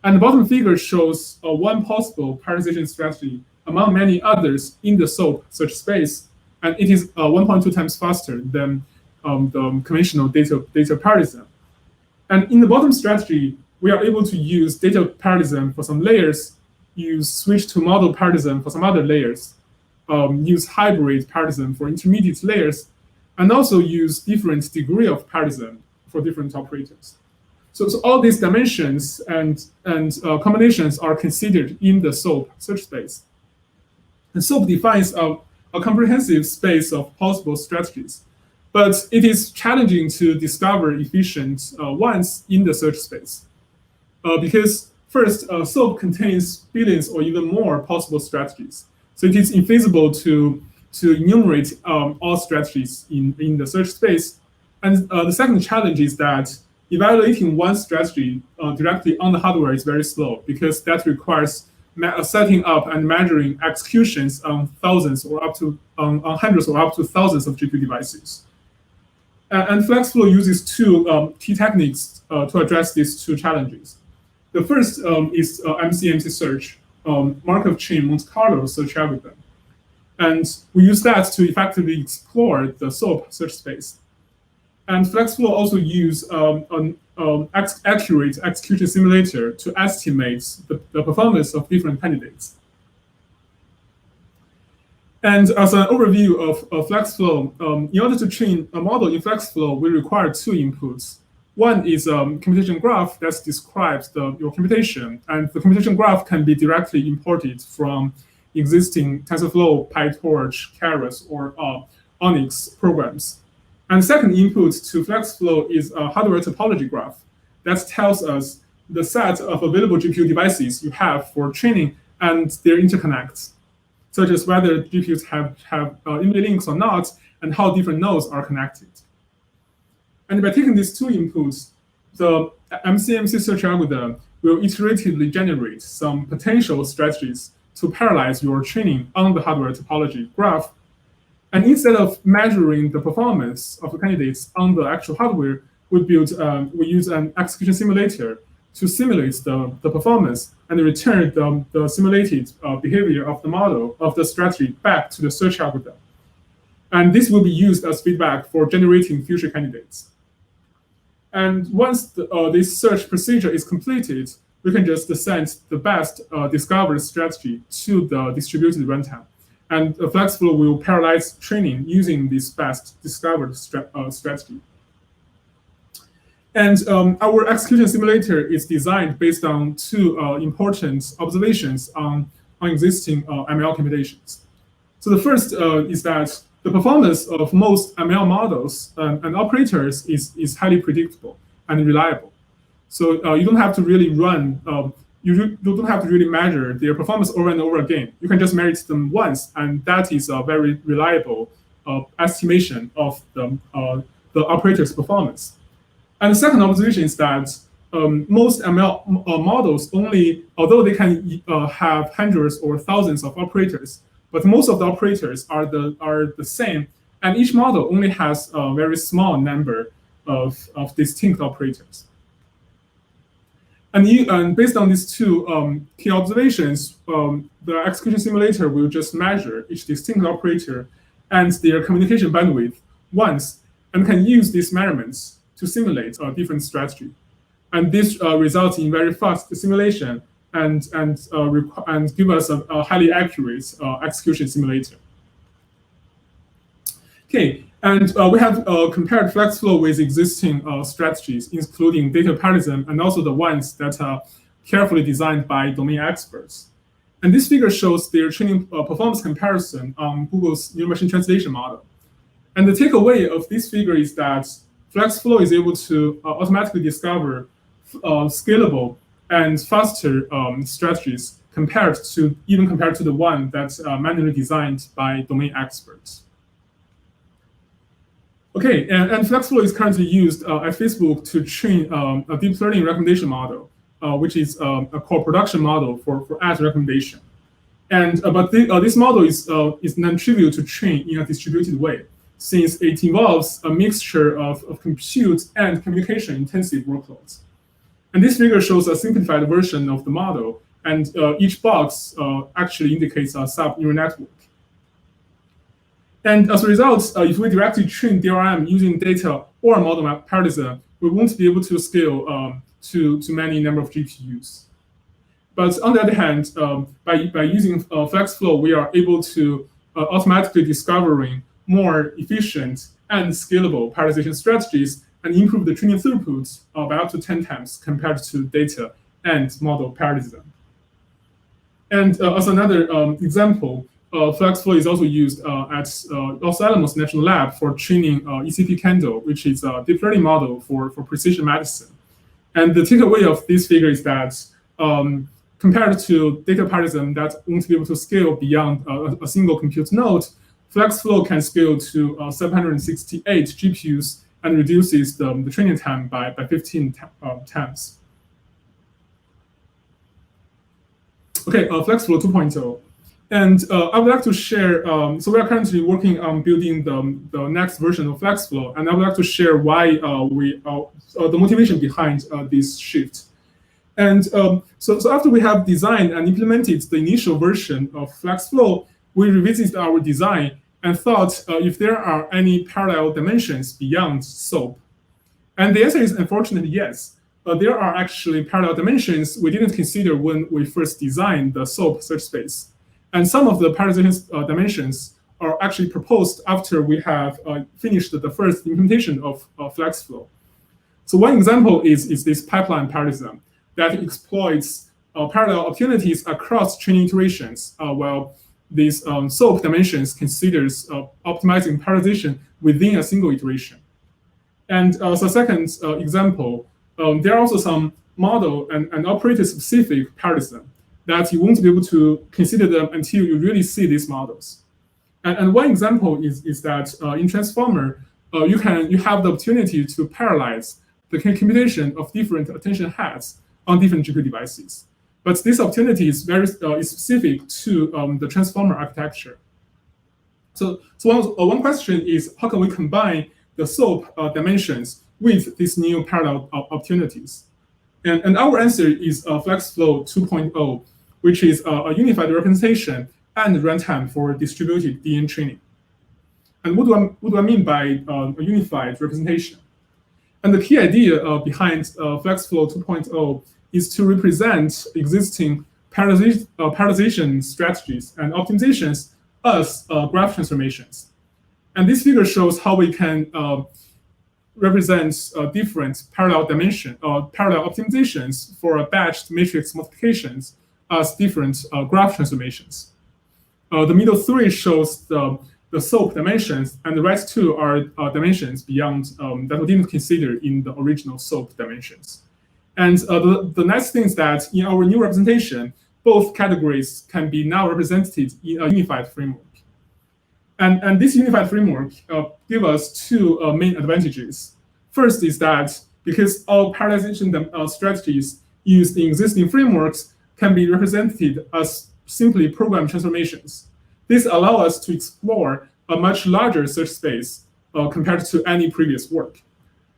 And the bottom figure shows one possible prioritization strategy among many others in the SOAP search space, and it is 1.2 times faster than the conventional data paradigm. And in the bottom strategy, we are able to use data paradigm for some layers, switch to model paradigm for some other layers, use hybrid paradigm for intermediate layers, and also use different degree of paradigm for different operators. So all these dimensions and combinations are considered in the SOAP search space. And SOAP defines a comprehensive space of possible strategies, but it is challenging to discover efficient ones in the search space. Because first, SOAP contains billions or even more possible strategies. So it is infeasible to enumerate all strategies in the search space. And the second challenge is that evaluating one strategy directly on the hardware is very slow, because that requires setting up and measuring executions on thousands or up to on hundreds or up to thousands of GPU devices. And FlexFlow uses 2 key techniques to address these 2 challenges. The first is MCMC search, Markov chain Monte Carlo search algorithm. And we use that to effectively explore the SOAP search space. And FlexFlow also use an accurate execution simulator to estimate the performance of different candidates. And as an overview of FlexFlow, in order to train a model in FlexFlow, we require two inputs. One is a computation graph that describes your computation, and the computation graph can be directly imported from existing TensorFlow, PyTorch, Keras, or Onyx programs. And the second input to FlexFlow is a hardware topology graph that tells us the set of available GPU devices you have for training and their interconnects, such as whether GPUs have NVLinks or not, and how different nodes are connected. And by taking these two inputs, the MCMC search algorithm will iteratively generate some potential strategies to parallelize your training on the hardware topology graph. And instead of measuring the performance of the candidates on the actual hardware, we use an execution simulator to simulate the performance and return the simulated behavior of the model, of the strategy, back to the search algorithm. And this will be used as feedback for generating future candidates. And once this search procedure is completed, we can just send the best discovered strategy to the distributed runtime. And FlexFlow will parallelize training using this best discovered strategy. And our execution simulator is designed based on two important observations on existing ML computations. So the first is that the performance of most ML models and operators is highly predictable and reliable. So you don't have to really run, you don't have to really measure their performance over and over again. You can just measure them once, and that is a very reliable estimation of the operator's performance. And the second observation is that most ML models although they can have hundreds or thousands of operators, but most of the operators are the same, and each model only has a very small number of distinct operators. And based on these two key observations, the execution simulator will just measure each distinct operator and their communication bandwidth once, and can use these measurements to simulate a different strategy. And this results in very fast simulation and give us a highly accurate execution simulator. Okay, and we have compared FlexFlow with existing strategies, including data parallelism and also the ones that are carefully designed by domain experts. And this figure shows their training performance comparison on Google's neural machine translation model. And the takeaway of this figure is that FlexFlow is able to automatically discover scalable and faster strategies compared to the one that's manually designed by domain experts. Okay, and FlexFlow is currently used at Facebook to train a deep learning recommendation model, which is a core production model for ad recommendation. And but this model is non-trivial to train in a distributed way, since it involves a mixture of compute and communication-intensive workloads. And this figure shows a simplified version of the model, and each box actually indicates a sub-neural network. And as a result, if we directly train DRM using data or model map parallelism, we won't be able to scale to many number of GPUs. But on the other hand, by using FlexFlow, we are able to automatically discovering more efficient and scalable parallelization strategies and improve the training throughput by up to 10 times compared to data and model parallelism. And as another example, FlexFlow is also used at Los Alamos National Lab for training ECP Candle, which is a deep learning model for precision medicine. And the takeaway of this figure is that compared to data parallelism that won't be able to scale beyond a single compute node, FlexFlow can scale to 768 GPUs and reduces the training time by 15 times. Okay, FlexFlow 2.0. And I would like to share, so we are currently working on building the next version of FlexFlow, and I would like to share why the motivation behind this shift. And so after we have designed and implemented the initial version of FlexFlow, we revisited our design and thought if there are any parallel dimensions beyond SOAP. And the answer is unfortunately yes. There are actually parallel dimensions we didn't consider when we first designed the SOAP search space. And some of the parallel dimensions are actually proposed after we have finished the first implementation of FlexFlow. So one example is this pipeline parallelism that exploits parallel opportunities across training iterations, while these SOAP dimensions considers optimizing parallelization within a single iteration. And so second example, there are also some model and operator-specific parallelism that you won't be able to consider them until you really see these models. And one example is that in Transformer, you have the opportunity to parallelize the computation of different attention heads on different GPU devices. But this opportunity is very specific to the Transformer architecture. So one question is, how can we combine the SOAP dimensions with these new parallel opportunities? And our answer is FlexFlow 2.0, which is a unified representation and runtime for distributed DN training. And what do I mean by a unified representation? And the key idea behind FlexFlow 2.0 is to represent existing parallelization strategies and optimizations as graph transformations. And this figure shows how we can represent different parallel dimension or parallel optimizations for batched matrix multiplications as different graph transformations. The middle three shows the SOAP dimensions, and the rest two are dimensions beyond that we didn't consider in the original SOAP dimensions. And the nice thing is that in our new representation, both categories can be now represented in a unified framework. And this unified framework gives us two main advantages. First is that because all parallelization strategies used in existing frameworks can be represented as simply program transformations. This allows us to explore a much larger search space compared to any previous work.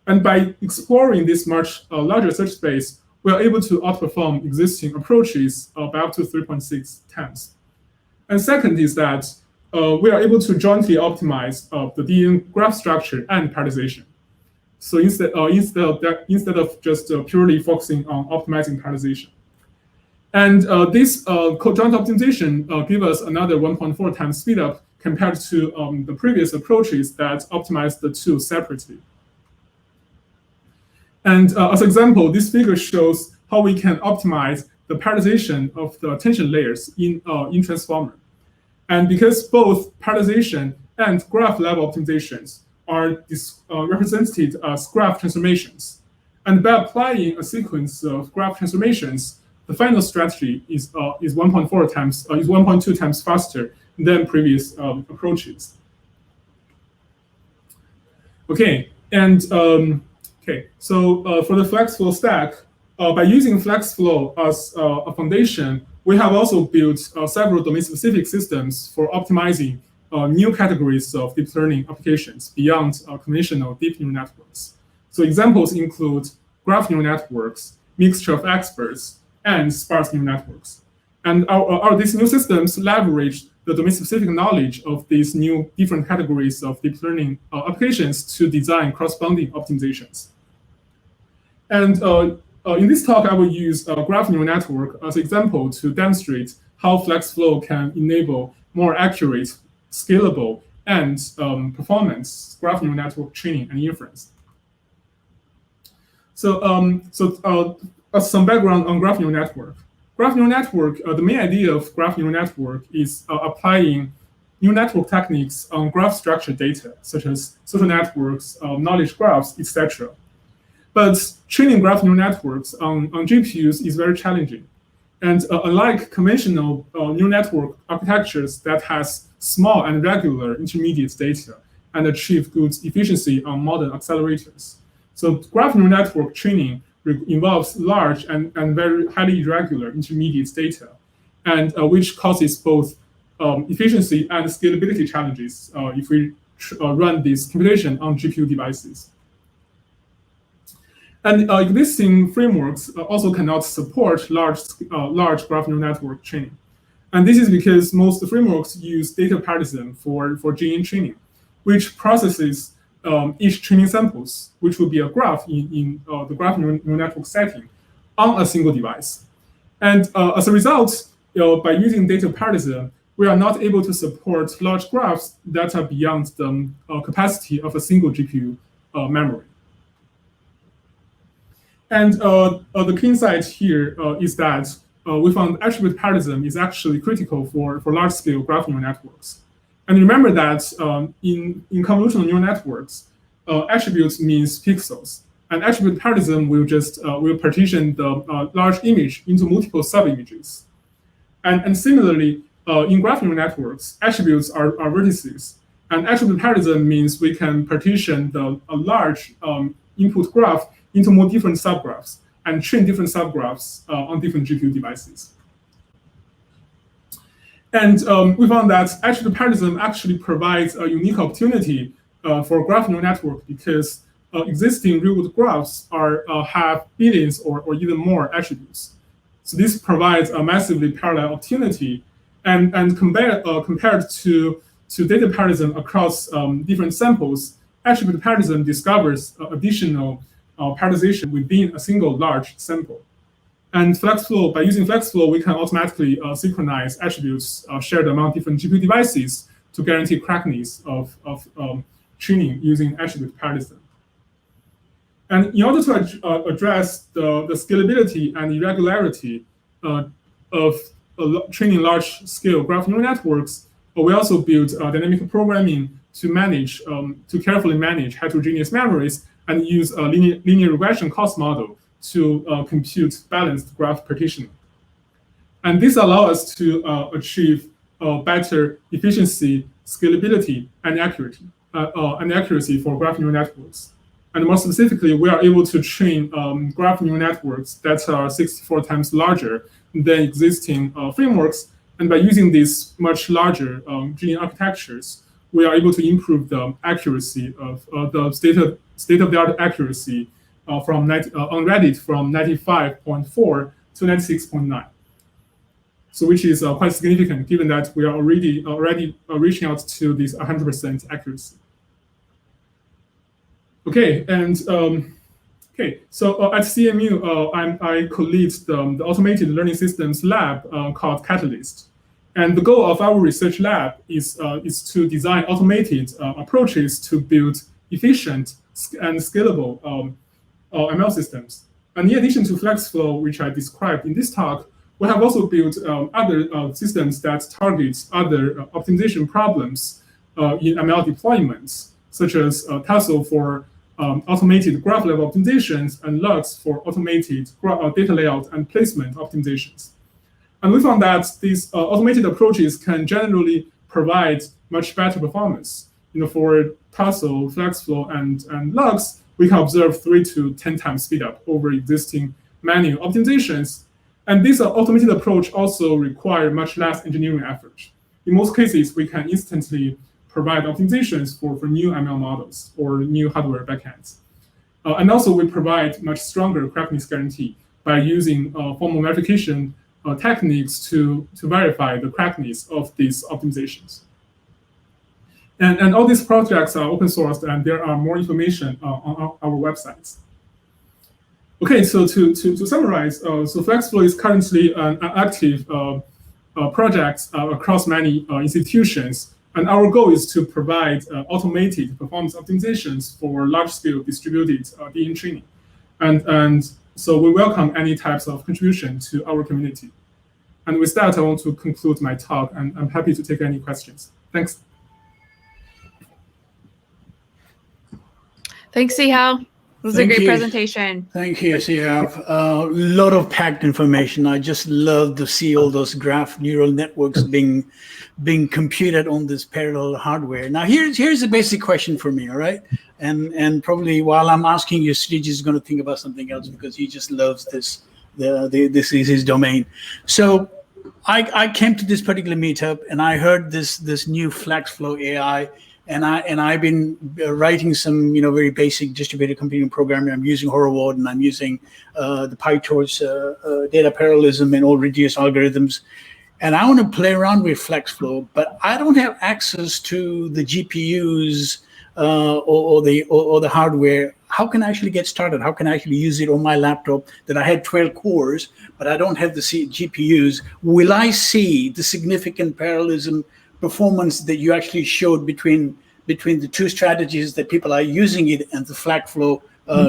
And by exploring this much larger search space, we are able to outperform existing approaches by up to 3.6 times. And second is that we are able to jointly optimize the DN graph structure and parallelization. So instead of just purely focusing on optimizing parallelization. And this joint optimization gives us another 1.4 times speed up compared to the previous approaches that optimize the two separately. And as an example, this figure shows how we can optimize the parallelization of the attention layers in Transformer. And because both parallelization and graph level optimizations are represented as graph transformations, and by applying a sequence of graph transformations, the final strategy is 1.2 times faster than previous approaches. Okay, and so for the FlexFlow stack, by using FlexFlow as a foundation, we have also built several domain-specific systems for optimizing new categories of deep learning applications beyond conventional deep neural networks. So examples include graph neural networks, mixture of experts, and sparse neural networks. And these new systems leverage the domain-specific knowledge of these new different categories of deep learning applications to design corresponding optimizations. And in this talk, I will use a graph neural network as an example to demonstrate how FlexFlow can enable more accurate, scalable, and performance graph neural network training and inference. So, some background on graph neural network. Graph neural network, the main idea of graph neural network is applying neural network techniques on graph structure data, such as social networks, knowledge graphs, etc. But training graph neural networks on GPUs is very challenging. And unlike conventional neural network architectures that has small and regular intermediate data and achieve good efficiency on modern accelerators. So graph neural network training involves large and very highly irregular intermediate data, and which causes both efficiency and scalability challenges if we run this computation on GPU devices. And existing frameworks also cannot support large graph neural network training. And this is because most frameworks use data parallelism for GNN training, which processes each training samples, which will be a graph in the graph neural network setting on a single device. And as a result, by using data parallelism, we are not able to support large graphs that are beyond the capacity of a single GPU memory. And the key insight here is that we found attribute parallelism is actually critical for large-scale graph neural networks. And remember that in convolutional neural networks, attributes means pixels. And attribute parallelism will just will partition the large image into multiple sub-images. And similarly, in graph neural networks, attributes are vertices. And attribute parallelism means we can partition a large input graph into more different subgraphs and train different subgraphs on different GPU devices. And we found that attribute parallelism actually provides a unique opportunity for graph neural network because existing real-world graphs have billions or even more attributes. So this provides a massively parallel opportunity. And compared to data parallelism across different samples, attribute parallelism discovers additional parallelization within a single large sample. And FlexFlow, by using FlexFlow, we can automatically synchronize attributes shared among different GPU devices to guarantee correctness of training using attribute parallelism. And in order to address the scalability and irregularity of training large-scale graph neural networks, we also built dynamic programming to carefully manage heterogeneous memories and use a linear regression cost model to compute balanced graph partitioning. And this allows us to achieve better efficiency, scalability, and accuracy for graph neural networks. And more specifically, we are able to train graph neural networks that are 64 times larger than existing frameworks. And by using these much larger GNN architectures, we are able to improve the accuracy of the state-of-the-art accuracy on Reddit from 95.4 to 96.9. So which is quite significant given that we are already reaching out to this 100% accuracy. Okay, and so at CMU, I co-lead the automated learning systems lab called Catalyst. And the goal of our research lab is to design automated approaches to build efficient and scalable ML systems. And in addition to FlexFlow, which I described in this talk, we have also built other systems that target other optimization problems in ML deployments, such as Tassel for automated graph level optimizations and Lux for automated data layout and placement optimizations. And we found that these automated approaches can generally provide much better performance. For Tassel, FlexFlow, and Lux, we can observe 3 to 10 times speedup over existing manual optimizations. And this automated approach also requires much less engineering effort. In most cases, we can instantly provide optimizations for new ML models or new hardware backends. And also, we provide much stronger correctness guarantee by using formal verification techniques to verify the correctness of these optimizations. And all these projects are open sourced, and there are more information on our websites. Okay, so to summarize, so FlexFlow is currently an active project across many institutions, and our goal is to provide automated performance optimizations for large-scale distributed DN training. And so we welcome any types of contribution to our community. And with that, I want to conclude my talk, and I'm happy to take any questions. Thanks. Thanks, Sihao. It was a great presentation. Thank you, Sihao. A lot of packed information. I just love to see all those graph neural networks being computed on this parallel hardware. Now, here's a basic question for me, all right? And probably while I'm asking you, Srijith is going to think about something else because he just loves this. This is his domain. So I came to this particular meetup and I heard this new FlexFlow AI. And I've been writing some very basic distributed computing programming. I'm using Horoward and I'm using the PyTorch data parallelism and all reduced algorithms. and I want to play around with FlexFlow, but I don't have access to the GPUs or the hardware. How can I actually get started? How can I actually use it on my laptop that I had 12 cores, but I don't have the GPUs? Will I see the significant parallelism performance that you actually showed between the two strategies that people are using it and the FlexFlow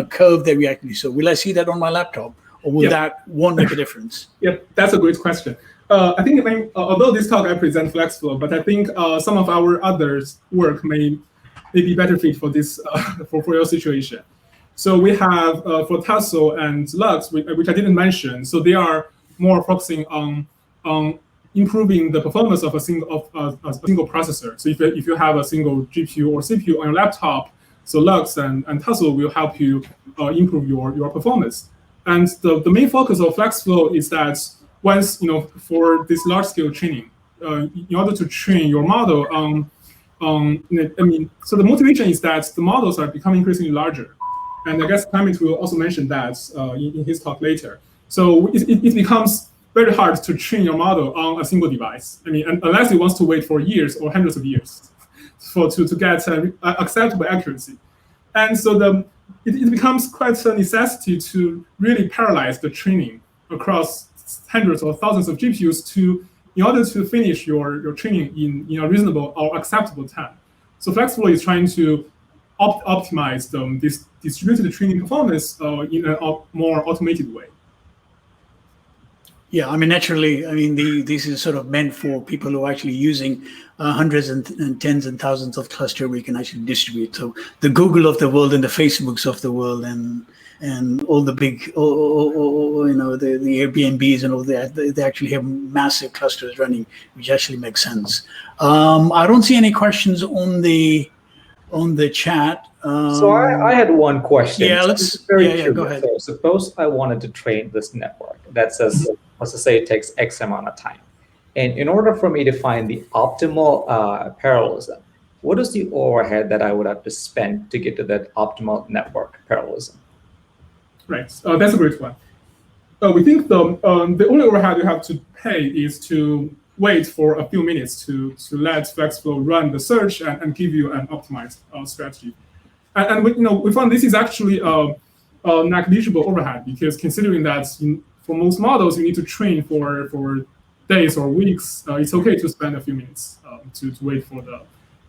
curve that we actually saw? Will I see that on my laptop, or will that won't make a difference? Yeah, that's a great question. I think although this talk I present FlexFlow, but I think some of our others work may be better fit for this for your situation. So we have for Tussle and Lux, which I didn't mention. So they are more focusing on improving the performance of a single processor. So if you have a single GPU or CPU on your laptop, so Lux and Tussle will help you improve your performance. And the main focus of FlexFlow is that once, for this large scale training, in order to train your model so the motivation is that the models are becoming increasingly larger. And I guess Clement will also mention that in his talk later. So it becomes very hard to train your model on a single device. Unless it wants to wait for years or hundreds of years to get acceptable accuracy. And so it becomes quite a necessity to really parallelize the training across hundreds or thousands of GPUs in order to finish your training in a reasonable or acceptable time. So FlexFlow is trying to optimize this distributed training performance in a more automated way. Yeah, naturally, this is sort of meant for people who are actually using hundreds and tens and thousands of clusters we can actually distribute. So the Google of the world and the Facebooks of the world and all the big, the Airbnbs and all that, they actually have massive clusters running, which actually makes sense. I don't see any questions on the chat. So I had one question. Yeah, go ahead. So suppose I wanted to train this network that says, let's just say it takes X amount of time. And in order for me to find the optimal parallelism, what is the overhead that I would have to spend to get to that optimal network parallelism? Right, that's a great one. We think the only overhead you have to pay is to wait for a few minutes to let FlexFlow run the search and give you an optimized strategy. And we found this is actually a negligible overhead, because considering that for most models you need to train for days or weeks, it's okay to spend a few minutes to wait for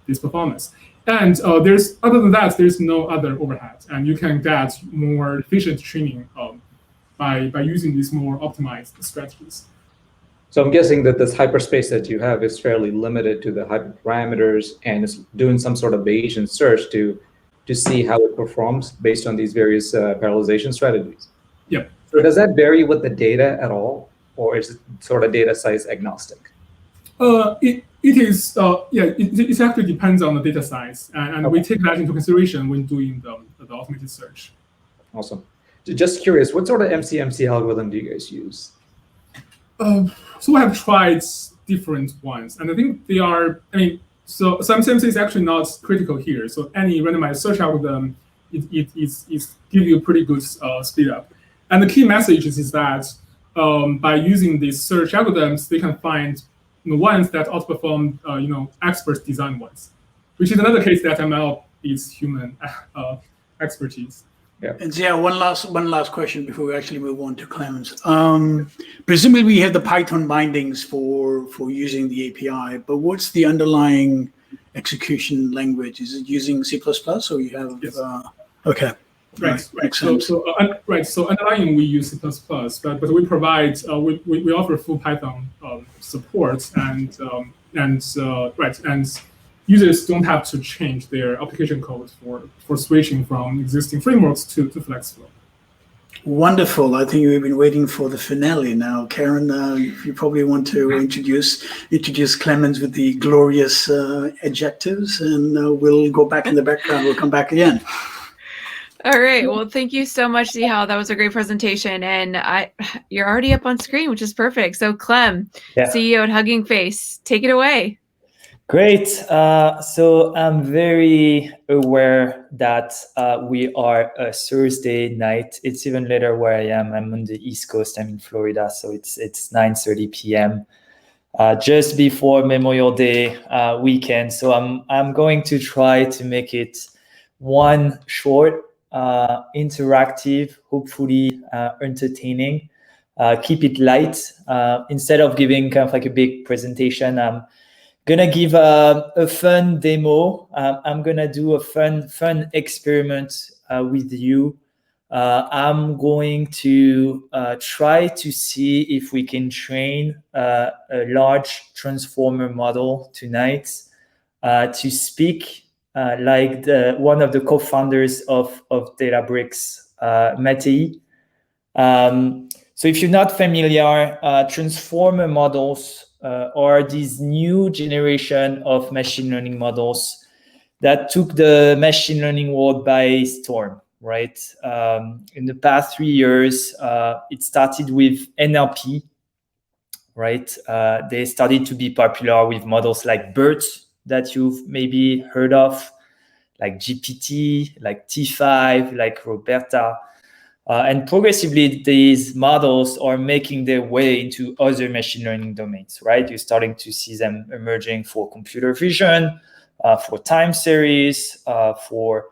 this performance. And other than that, there's no other overhead, and you can get more efficient training by using these more optimized strategies. So I'm guessing that this hyperspace that you have is fairly limited to the hyperparameters, and it's doing some sort of Bayesian search to see how it performs based on these various parallelization strategies. Yep. So does that vary with the data at all, or is it sort of data size agnostic? It actually depends on the data size, and we take that into consideration when doing the automated search. Awesome. Just curious, what sort of MCMC algorithm do you guys use? So we have tried different ones, and I think they are. So MCMC is actually not critical here. So any randomized search algorithm, it give you pretty good speed up. And the key message is that by using these search algorithms, they can find ones that outperform experts' design ones, which is another case that ML is human expertise. Yeah. And so, one last question before we actually move on to Clemens. Presumably, you have the Python bindings for using the API, but what's the underlying execution language? Is it using C++, or you have? Yes. Okay. Right. So underlying we use C++, but we provide we offer full Python support, and users don't have to change their application code for switching from existing frameworks to FlexFlow. Wonderful. I think we've been waiting for the finale now. Karen, you probably want to introduce Clemens with the glorious adjectives, and we'll go back in the background. We'll come back again. All right. Well, thank you so much, Srijith. That was a great presentation, and you're already up on screen, which is perfect. So, Clem, CEO at Hugging Face, take it away. Great. So I'm very aware that we are a Thursday night. It's even later where I am. I'm on the East Coast. I'm in Florida, so it's 9:30 p.m. just before Memorial Day weekend. So I'm going to try to make it one short, interactive, hopefully entertaining. Keep it light. Instead of giving kind of like a big presentation, I'm gonna give a fun demo. I'm gonna do a fun experiment with you. I'm going to try to see if we can train a large transformer model tonight to speak like one of the co-founders of Databricks, Matei. So if you're not familiar, transformer models are these new generation of machine learning models that took the machine learning world by storm, right? In the past 3 years, it started with NLP, right? They started to be popular with models like BERT that you've maybe heard of, like GPT, like T5, like Roberta. And progressively, these models are making their way into other machine learning domains, right? You're starting to see them emerging for computer vision, for time series, for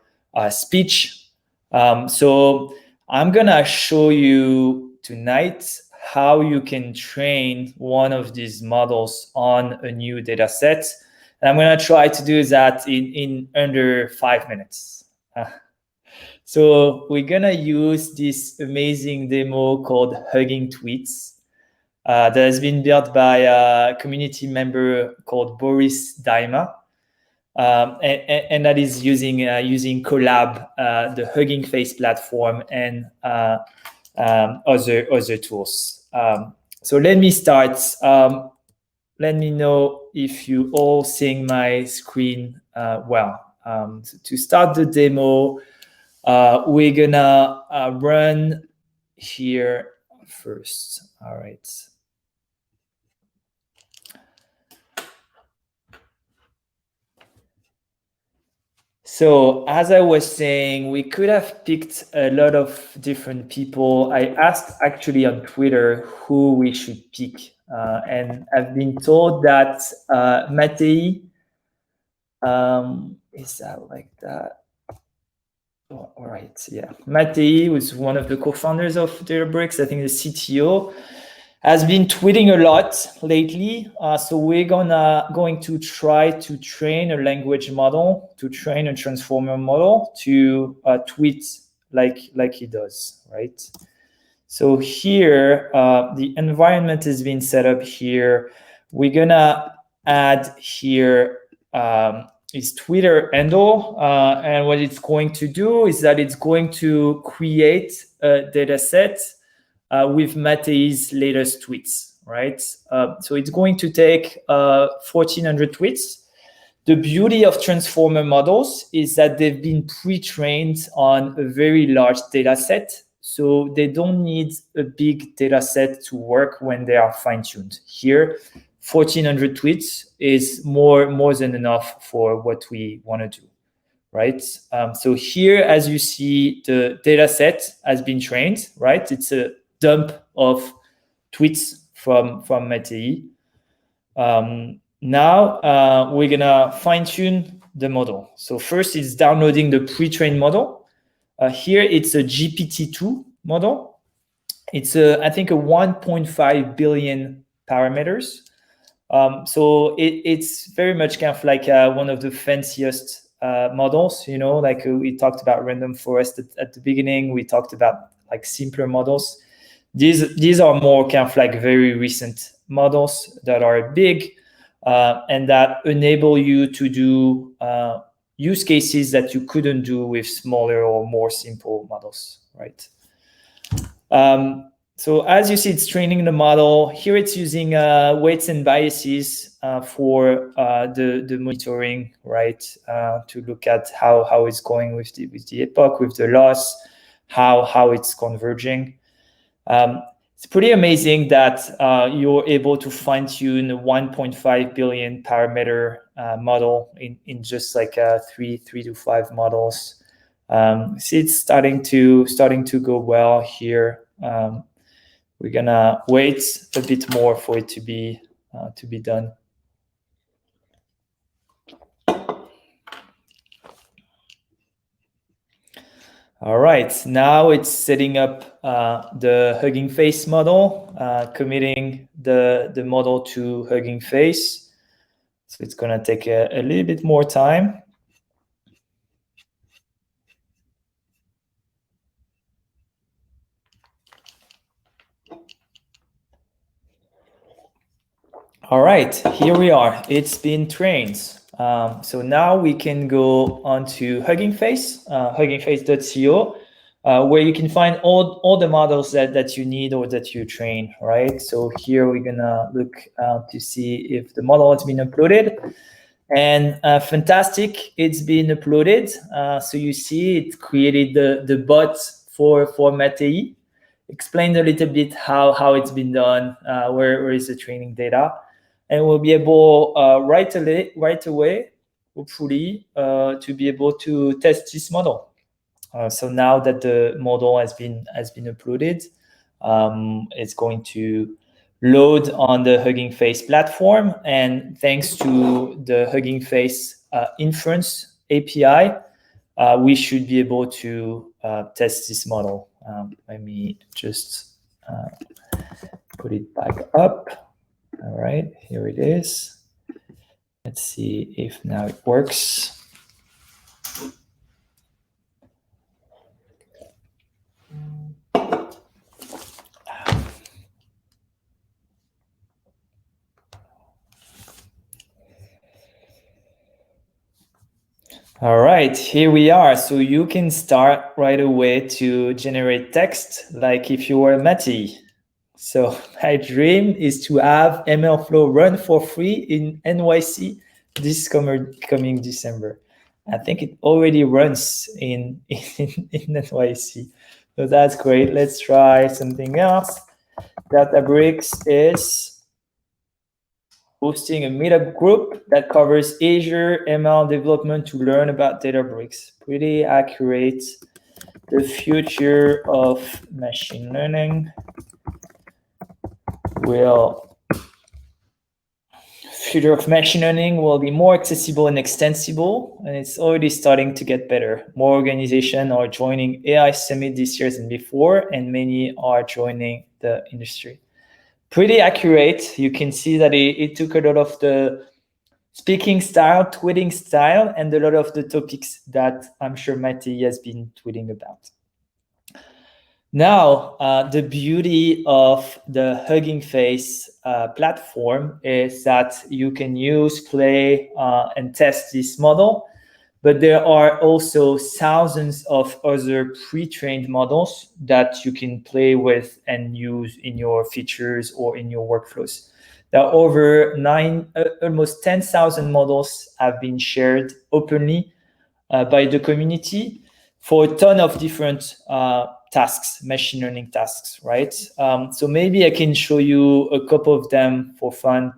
speech. So I'm gonna show you tonight how you can train one of these models on a new data set. And I'm gonna try to do that in under 5 minutes. So we're gonna use this amazing demo called Hugging Tweets that has been built by a community member called Boris Daima. And that is using Collab, the Hugging Face platform, and other tools. So let me start. Let me know if you all seeing my screen well. So to start the demo, we're gonna run here first. All right. So as I was saying, we could have picked a lot of different people. I asked actually on Twitter who we should pick. And I've been told that Matei, is that like that? Oh, all right, yeah. Matei was one of the co-founders of Databricks, I think the CTO, has been tweeting a lot lately. So we're going to try to train a language model, to train a transformer model to tweet like he does, right? So here, the environment has been set up here. We're gonna add here is Twitter handle, and what it's going to do is that it's going to create a data set with Matei's latest tweets, right? So it's going to take 1,400 tweets. The beauty of transformer models is that they've been pre-trained on a very large data set, so they don't need a big data set to work when they are fine-tuned. Here, 1,400 tweets is more than enough for what we want to do, right? So here, as you see, the data set has been trained, right? It's a dump of tweets from Matei. Now we're gonna fine-tune the model. So first, it's downloading the pre-trained model. Here, it's a GPT-2 model. It's I think a 1.5 billion parameters. So it's very much kind of like one of the fanciest models, you know, like we talked about random forest at the beginning. We talked about like simpler models. These are more kind of like very recent models that are big and that enable you to do use cases that you couldn't do with smaller or more simple models, right? So as you see, it's training the model. Here it's using weights and biases for the monitoring, right? To look at how it's going with the epoch, with the loss, how it's converging. It's pretty amazing that you're able to fine-tune a 1.5 billion parameter model in just like three to five models. See, it's starting to go well here. We're gonna wait a bit more for it to be to be done. All right, now it's setting up the Hugging Face model, committing the model to Hugging Face. So it's going to take a little bit more time. All right, here we are. It's been trained. So now we can go on to Hugging Face, huggingface.co, where you can find all the models that you need or that you train, right? So here we're gonna look to see if the model has been uploaded. And fantastic, it's been uploaded. So you see it created the bot for Matei. Explained a little bit how it's been done, where is the training data. And we'll be able right away, hopefully, to be able to test this model. So now that the model has been uploaded, it's going to load on the Hugging Face platform. And thanks to the Hugging Face inference API, we should be able to test this model. Let me just put it back up. All right, here it is. Let's see if now it works. All right, here we are. So you can start right away to generate text, like if you were Matei. So my dream is to have MLflow run for free in NYC this coming December. I think it already runs in NYC. So that's great. Let's try something else. Databricks is hosting a meetup group that covers Azure ML development to learn about Databricks. Pretty accurate. The future of machine learning will be more accessible and extensible, and it's already starting to get better. More organizations are joining AI Summit this year than before, and many are joining the industry. Pretty accurate. You can see that it took a lot of the speaking style, tweeting style, and a lot of the topics that I'm sure Matei has been tweeting about. Now, the beauty of the Hugging Face platform is that you can use, play, and test this model, but there are also thousands of other pre-trained models that you can play with and use in your features or in your workflows. There are over almost 10,000 models have been shared openly by the community for a ton of different tasks, machine learning tasks, right? So maybe I can show you a couple of them for fun.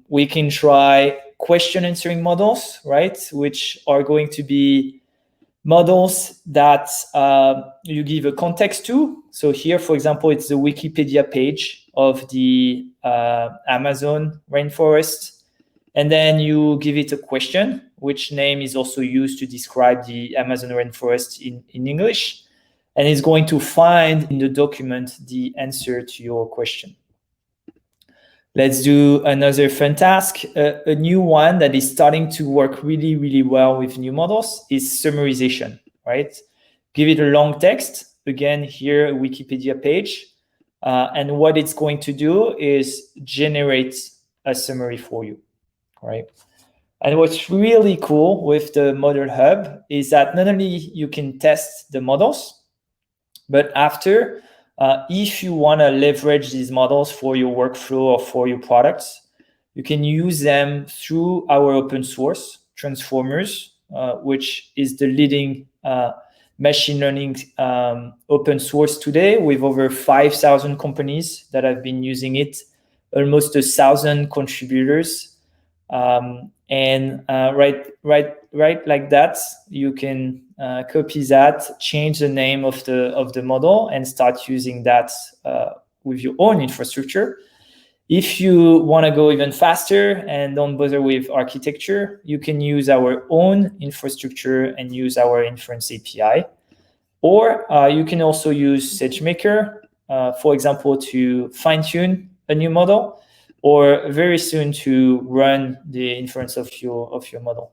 We can try question answering models, right? Which are going to be models that you give a context to. So here, for example, it's the Wikipedia page of the Amazon rainforest. And then you give it a question, which name is also used to describe the Amazon rainforest in English. And it's going to find in the document the answer to your question. Let's do another fun task. A new one that is starting to work really, really well with new models is summarization, right? Give it a long text. Again, here, a Wikipedia page. And what it's going to do is generate a summary for you, right? And what's really cool with the Model Hub is that not only you can test the models, but after, if you want to leverage these models for your workflow or for your products, you can use them through our open source transformers, which is the leading machine learning open source today, with over 5,000 companies that have been using it, almost 1,000 contributors. And right like that, you can copy that, change the name of the model, and start using that with your own infrastructure. If you want to go even faster and don't bother with architecture, you can use our own infrastructure and use our inference API. Or you can also use SageMaker, for example, to fine-tune a new model, or very soon to run the inference of your model.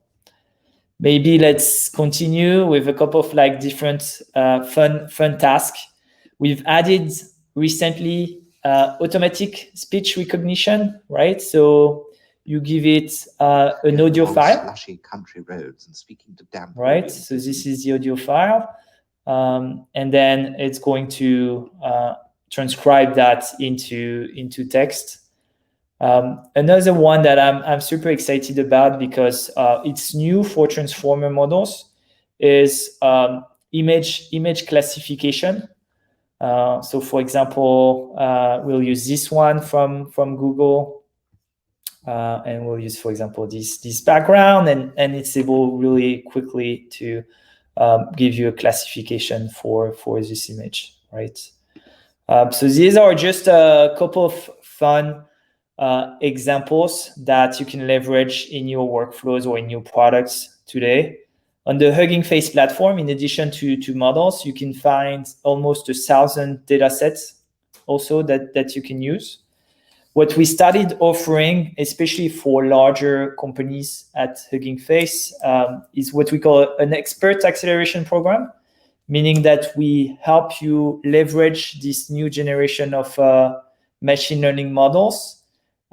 Maybe let's continue with a couple of like different fun tasks. We've added recently automatic speech recognition, right? So you give it an audio file, slushy country roads and speaking to damp, right? So this is the audio file, and then it's going to transcribe that into text. Another one that I'm super excited about because it's new for transformer models is image classification. So for example, we'll use this one from Google, and we'll use, for example, this background, and it's able really quickly to give you a classification for this image, right? So these are just a couple of fun examples that you can leverage in your workflows or in your products today. On the Hugging Face platform, in addition to models, you can find almost 1,000 data sets also that you can use. What we started offering, especially for larger companies at Hugging Face, is what we call an expert acceleration program, meaning that we help you leverage this new generation of machine learning models,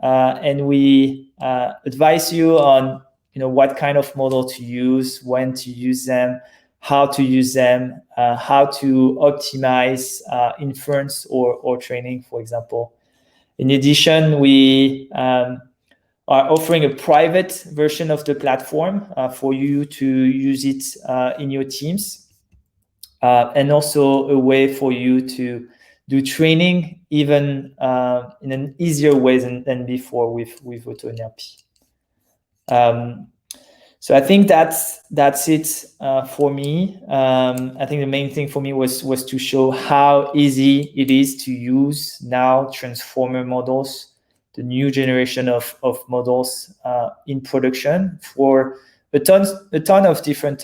and we advise you on what kind of model to use, when to use them, how to use them, how to optimize inference or training, for example. In addition, we are offering a private version of the platform for you to use it in your teams, and also a way for you to do training even in an easier way than before with AutoNLP. So I think that's it for me. I think the main thing for me was to show how easy it is to use now transformer models, the new generation of models in production for a ton of different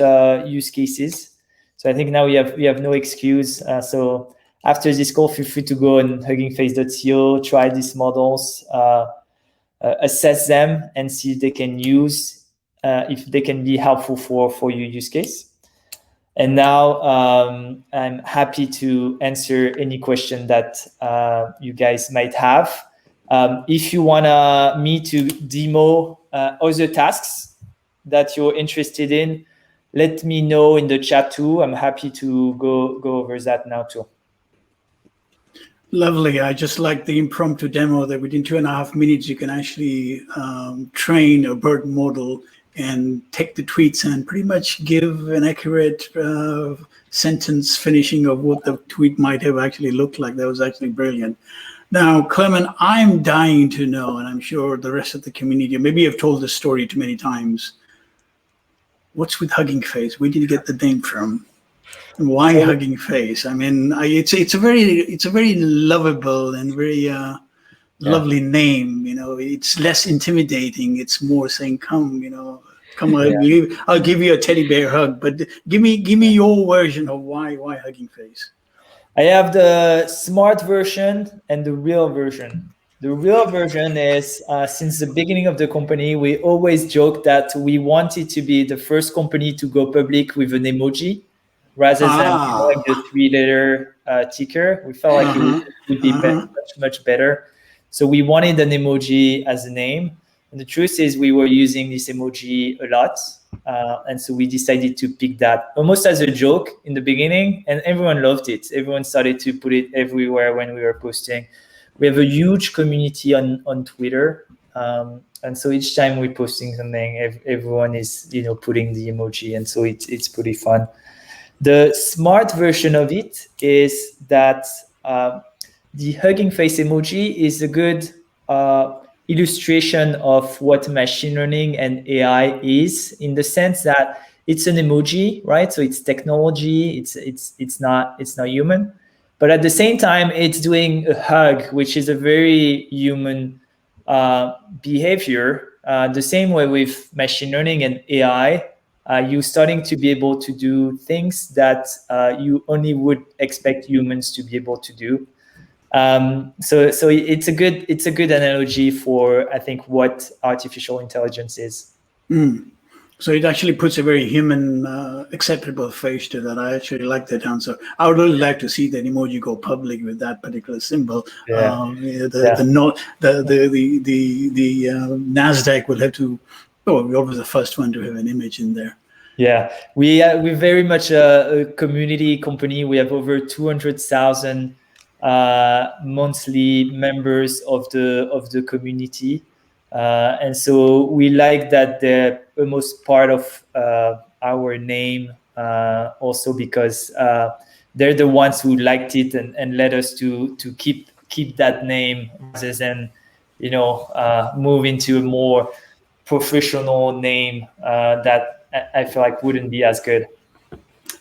use cases. So I think now we have no excuse. So after this call, feel free to go on huggingface.co, try these models, assess them, and see if they can if they can be helpful for your use case. And now I'm happy to answer any question that you guys might have. If you want me to demo other tasks that you're interested in, let me know in the chat too. I'm happy to go over that now too. Lovely. I just like the impromptu demo that within 2.5 minutes, you can actually train a BERT model and take the tweets and pretty much give an accurate sentence finishing of what the tweet might have actually looked like. That was actually brilliant. Now, Clement, I'm dying to know, and I'm sure the rest of the community, maybe you've told this story too many times. What's with Hugging Face? Where did you get the name from? Why Hugging Face? I mean, it's a very lovable and very lovely name. It's less intimidating. It's more saying, "Come, come on, I'll give you a teddy bear hug." But give me your version of why Hugging Face. I have the smart version and the real version. The real version is since the beginning of the company, we always joke that we wanted to be the first company to go public with an emoji rather than like the 3-letter ticker. We felt like it would be much better. So we wanted an emoji as a name. And the truth is we were using this emoji a lot. And so we decided to pick that almost as a joke in the beginning, and everyone loved it. Everyone started to put it everywhere when we were posting. We have a huge community on Twitter. And so each time we're posting something, everyone is putting the emoji. And so it's pretty fun. The smart version of it is that the Hugging Face emoji is a good illustration of what machine learning and AI is, in the sense that it's an emoji, right? So it's technology. It's not human, but at the same time, it's doing a hug, which is a very human behavior, the same way with machine learning and AI, you're starting to be able to do things that you only would expect humans to be able to do. So it's a good analogy for, I think, what artificial intelligence is. So it actually puts a very human, acceptable face to that. I actually like that answer. I would really like to see that emoji go public with that particular symbol. Yeah. The Nasdaq will have to. Oh, we're always the first one to have an image in there. Yeah, we're very much a community company. We have over 200,000 monthly members of the community, and so we like that they're almost part of our name, also because they're the ones who liked it and led us to keep that name rather than move into a more professional name that I feel like wouldn't be as good.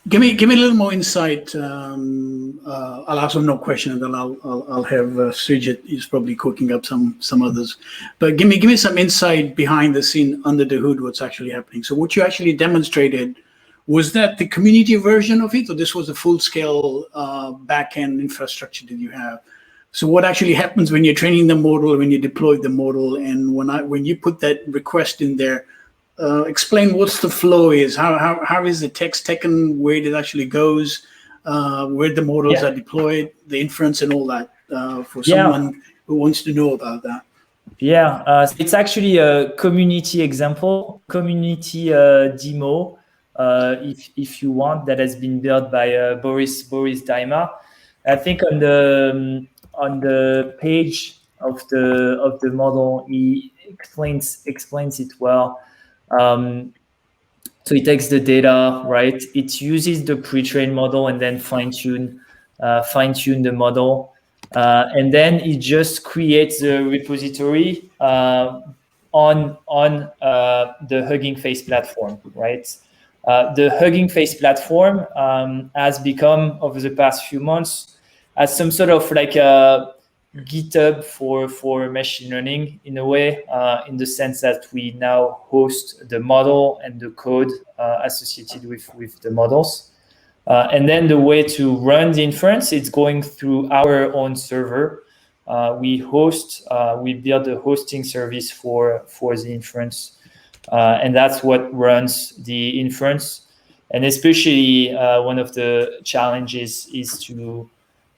Give me a little more insight. I'll ask one more question, and then I'll have Srijith. He's probably cooking up some others. But give me some insight behind the scene, under the hood, what's actually happening. So what you actually demonstrated, was that the community version of it, or this was a full-scale back-end infrastructure that you have? So what actually happens when you're training the model, when you deploy the model, and when you put that request in there? Explain what's the flow is. How is the text taken, where it actually goes, where the models are deployed, the inference and all that, for someone who wants to know about that. Yeah, it's actually a community example, community demo, if you want, that has been built by Boris Daima. I think on the page of the model, he explains it well. So it takes the data, right? It uses the pre-trained model and then fine-tune the model, and then it just creates a repository on the Hugging Face platform, right? The Hugging Face platform has become, over the past few months, as some sort of like a GitHub for machine learning, in a way, in the sense that we now host the model and the code associated with the models. And then the way to run the inference, it's going through our own server. We build a hosting service for the inference, and that's what runs the inference. And especially one of the challenges is to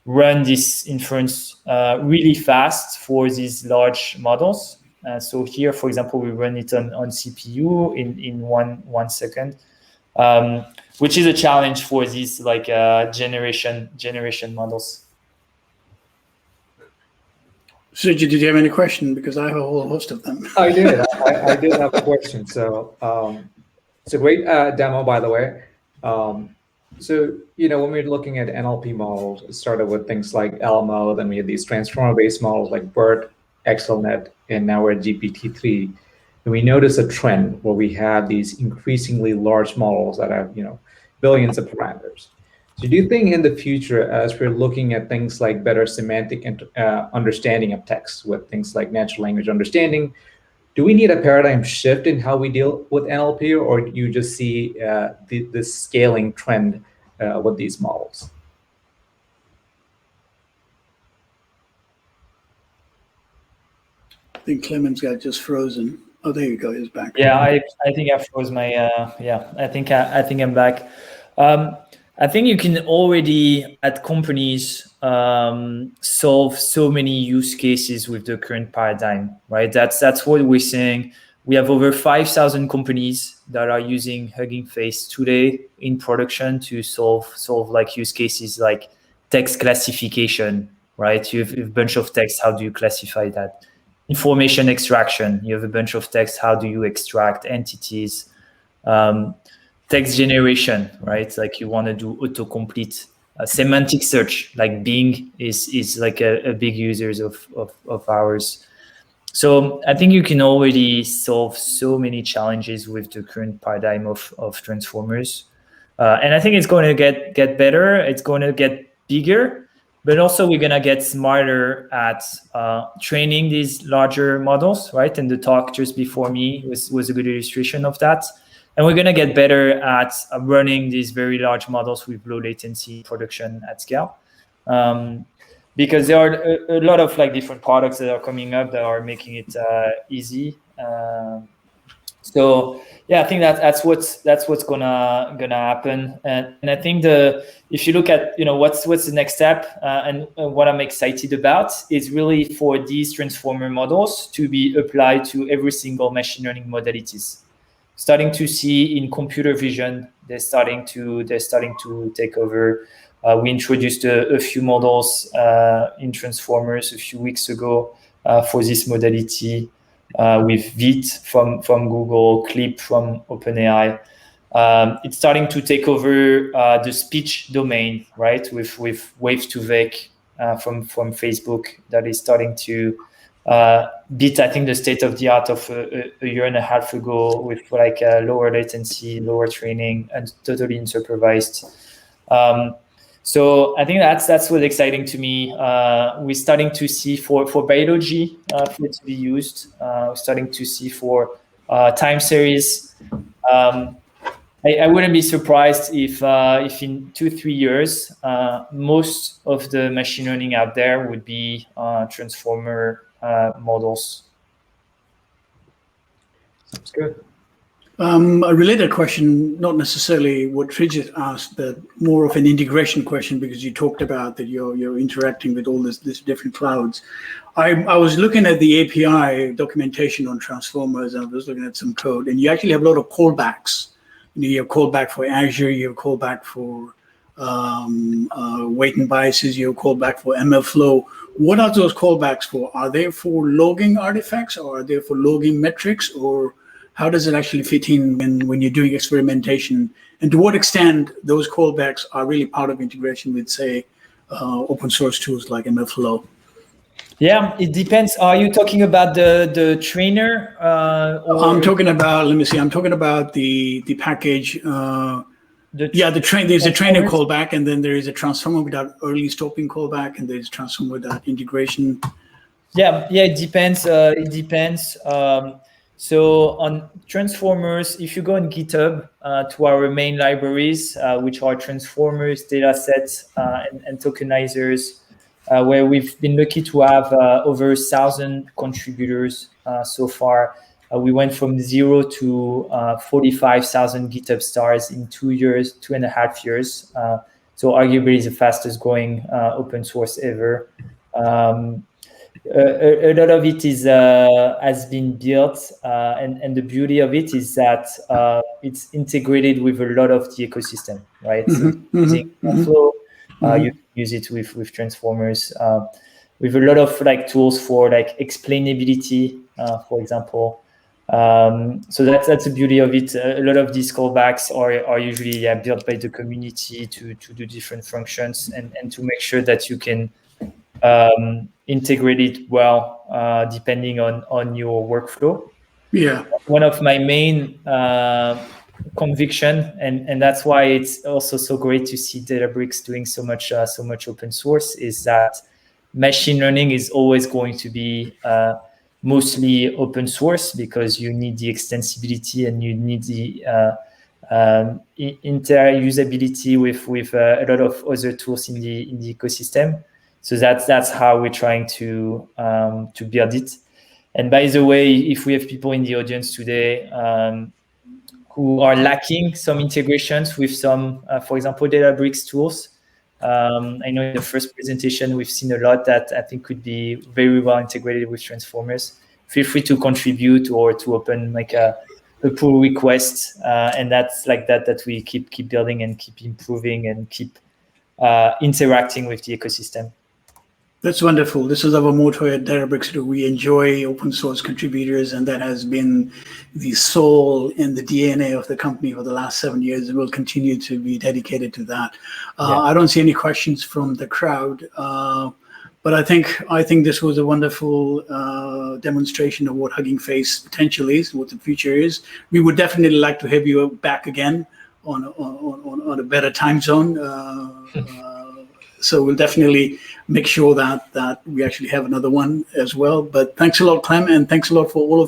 run this inference really fast for these large models. So here, for example, we run it on CPU in one second, which is a challenge for these like generation models. Srijith, did you have any question? Because I have a whole host of them. I did. I did have a question. So it's a great demo, by the way. So, when we're looking at NLP models, it started with things like Elmo, then we had these transformer-based models like BERT, XLNet, and now we're at GPT-3. And we notice a trend where we have these increasingly large models that have, billions of parameters. So do you think in the future, as we're looking at things like better semantic understanding of text with things like natural language understanding, do we need a paradigm shift in how we deal with NLP, or do you just see this scaling trend with these models? I think Clement's got just frozen. Oh, there you go. He's back. Yeah, I think I froze my. I think I'm back. I think you can already at companies solve so many use cases with the current paradigm, right? That's what we're saying. We have over 5,000 companies that are using Hugging Face today in production to solve like use cases like text classification, right? You have a bunch of text. How do you classify that? Information extraction. You have a bunch of text. How do you extract entities? Text generation, right? Like you want to do autocomplete. Semantic search, like Bing is like a big user of ours. So I think you can already solve so many challenges with the current paradigm of transformers. And I think it's going to get better. It's going to get bigger. But also we're gonna get smarter at training these larger models, right? And the talk just before me was a good illustration of that. And we're gonna get better at running these very large models with low latency production at scale. Because there are a lot of like different products that are coming up that are making it easy. So yeah, I think that's what's gonna happen. And I think if you look at what's the next step and what I'm excited about is really for these transformer models to be applied to every single machine learning modalities. Starting to see in computer vision, they're starting to take over. We introduced a few models in transformers a few weeks ago for this modality with VIT from Google, Clip from OpenAI. It's starting to take over the speech domain, right? With Wave2Vec from Facebook that is starting to beat, I think, the state of the art of a year and a half ago with like lower latency, lower training, and totally unsupervised. So I think that's what's exciting to me. We're starting to see for biology for it to be used. We're starting to see for time series. I wouldn't be surprised if in 2-3 years, most of the machine learning out there would be transformer models. Sounds good. A related question, not necessarily what Srijith asked, but more of an integration question, because you talked about that you're interacting with all these different clouds. I was looking at the API documentation on transformers, and I was looking at some code, and you actually have a lot of callbacks. You have callback for Azure, you have callback for weight and biases, you have callback for ML Flow. What are those callbacks for? Are they for logging artifacts, or are they for logging metrics, or how does it actually fit in when you're doing experimentation? And to what extent those callbacks are really part of integration with, say, open source tools like ML Flow? Yeah, it depends. Are you talking about the trainer? I'm talking about, let me see, I'm talking about the package. There's a trainer callback, and then there is a transformer without early stopping callback, and there's transformer without integration. Yeah, it depends. So on transformers, if you go on GitHub to our main libraries, which are transformers, datasets, and tokenizers, where we've been lucky to have over 1,000 contributors so far. We went from 0 to 45,000 GitHub stars in 2.5 years. So arguably the fastest growing open source ever. A lot of it has been built, and the beauty of it is that it's integrated with a lot of the ecosystem, right? So using Flow, you use it with transformers, with a lot of like tools for like explainability, for example. So that's the beauty of it. A lot of these callbacks are usually built by the community to do different functions and to make sure that you can integrate it well, depending on your workflow. Yeah. One of my main conviction, and that's why it's also so great to see Databricks doing so much open source, is that machine learning is always going to be mostly open source, because you need the extensibility and you need the inter-usability with a lot of other tools in the ecosystem. So that's how we're trying to build it. And by the way, if we have people in the audience today who are lacking some integrations with some, for example, Databricks tools, I know in the first presentation we've seen a lot that I think could be very well integrated with transformers. Feel free to contribute or to open like a pull request, and that's like that we keep building and keep improving and keep interacting with the ecosystem. That's wonderful. This is our motto at Databricks. We enjoy open source contributors, and that has been the soul and the DNA of the company for the last 7 years, and we'll continue to be dedicated to that. I don't see any questions from the crowd, but I think this was a wonderful demonstration of what Hugging Face potential is, what the future is. We would definitely like to have you back again on a better time zone. So we'll definitely make sure that we actually have another one as well. But thanks a lot, Clem, and thanks a lot for all of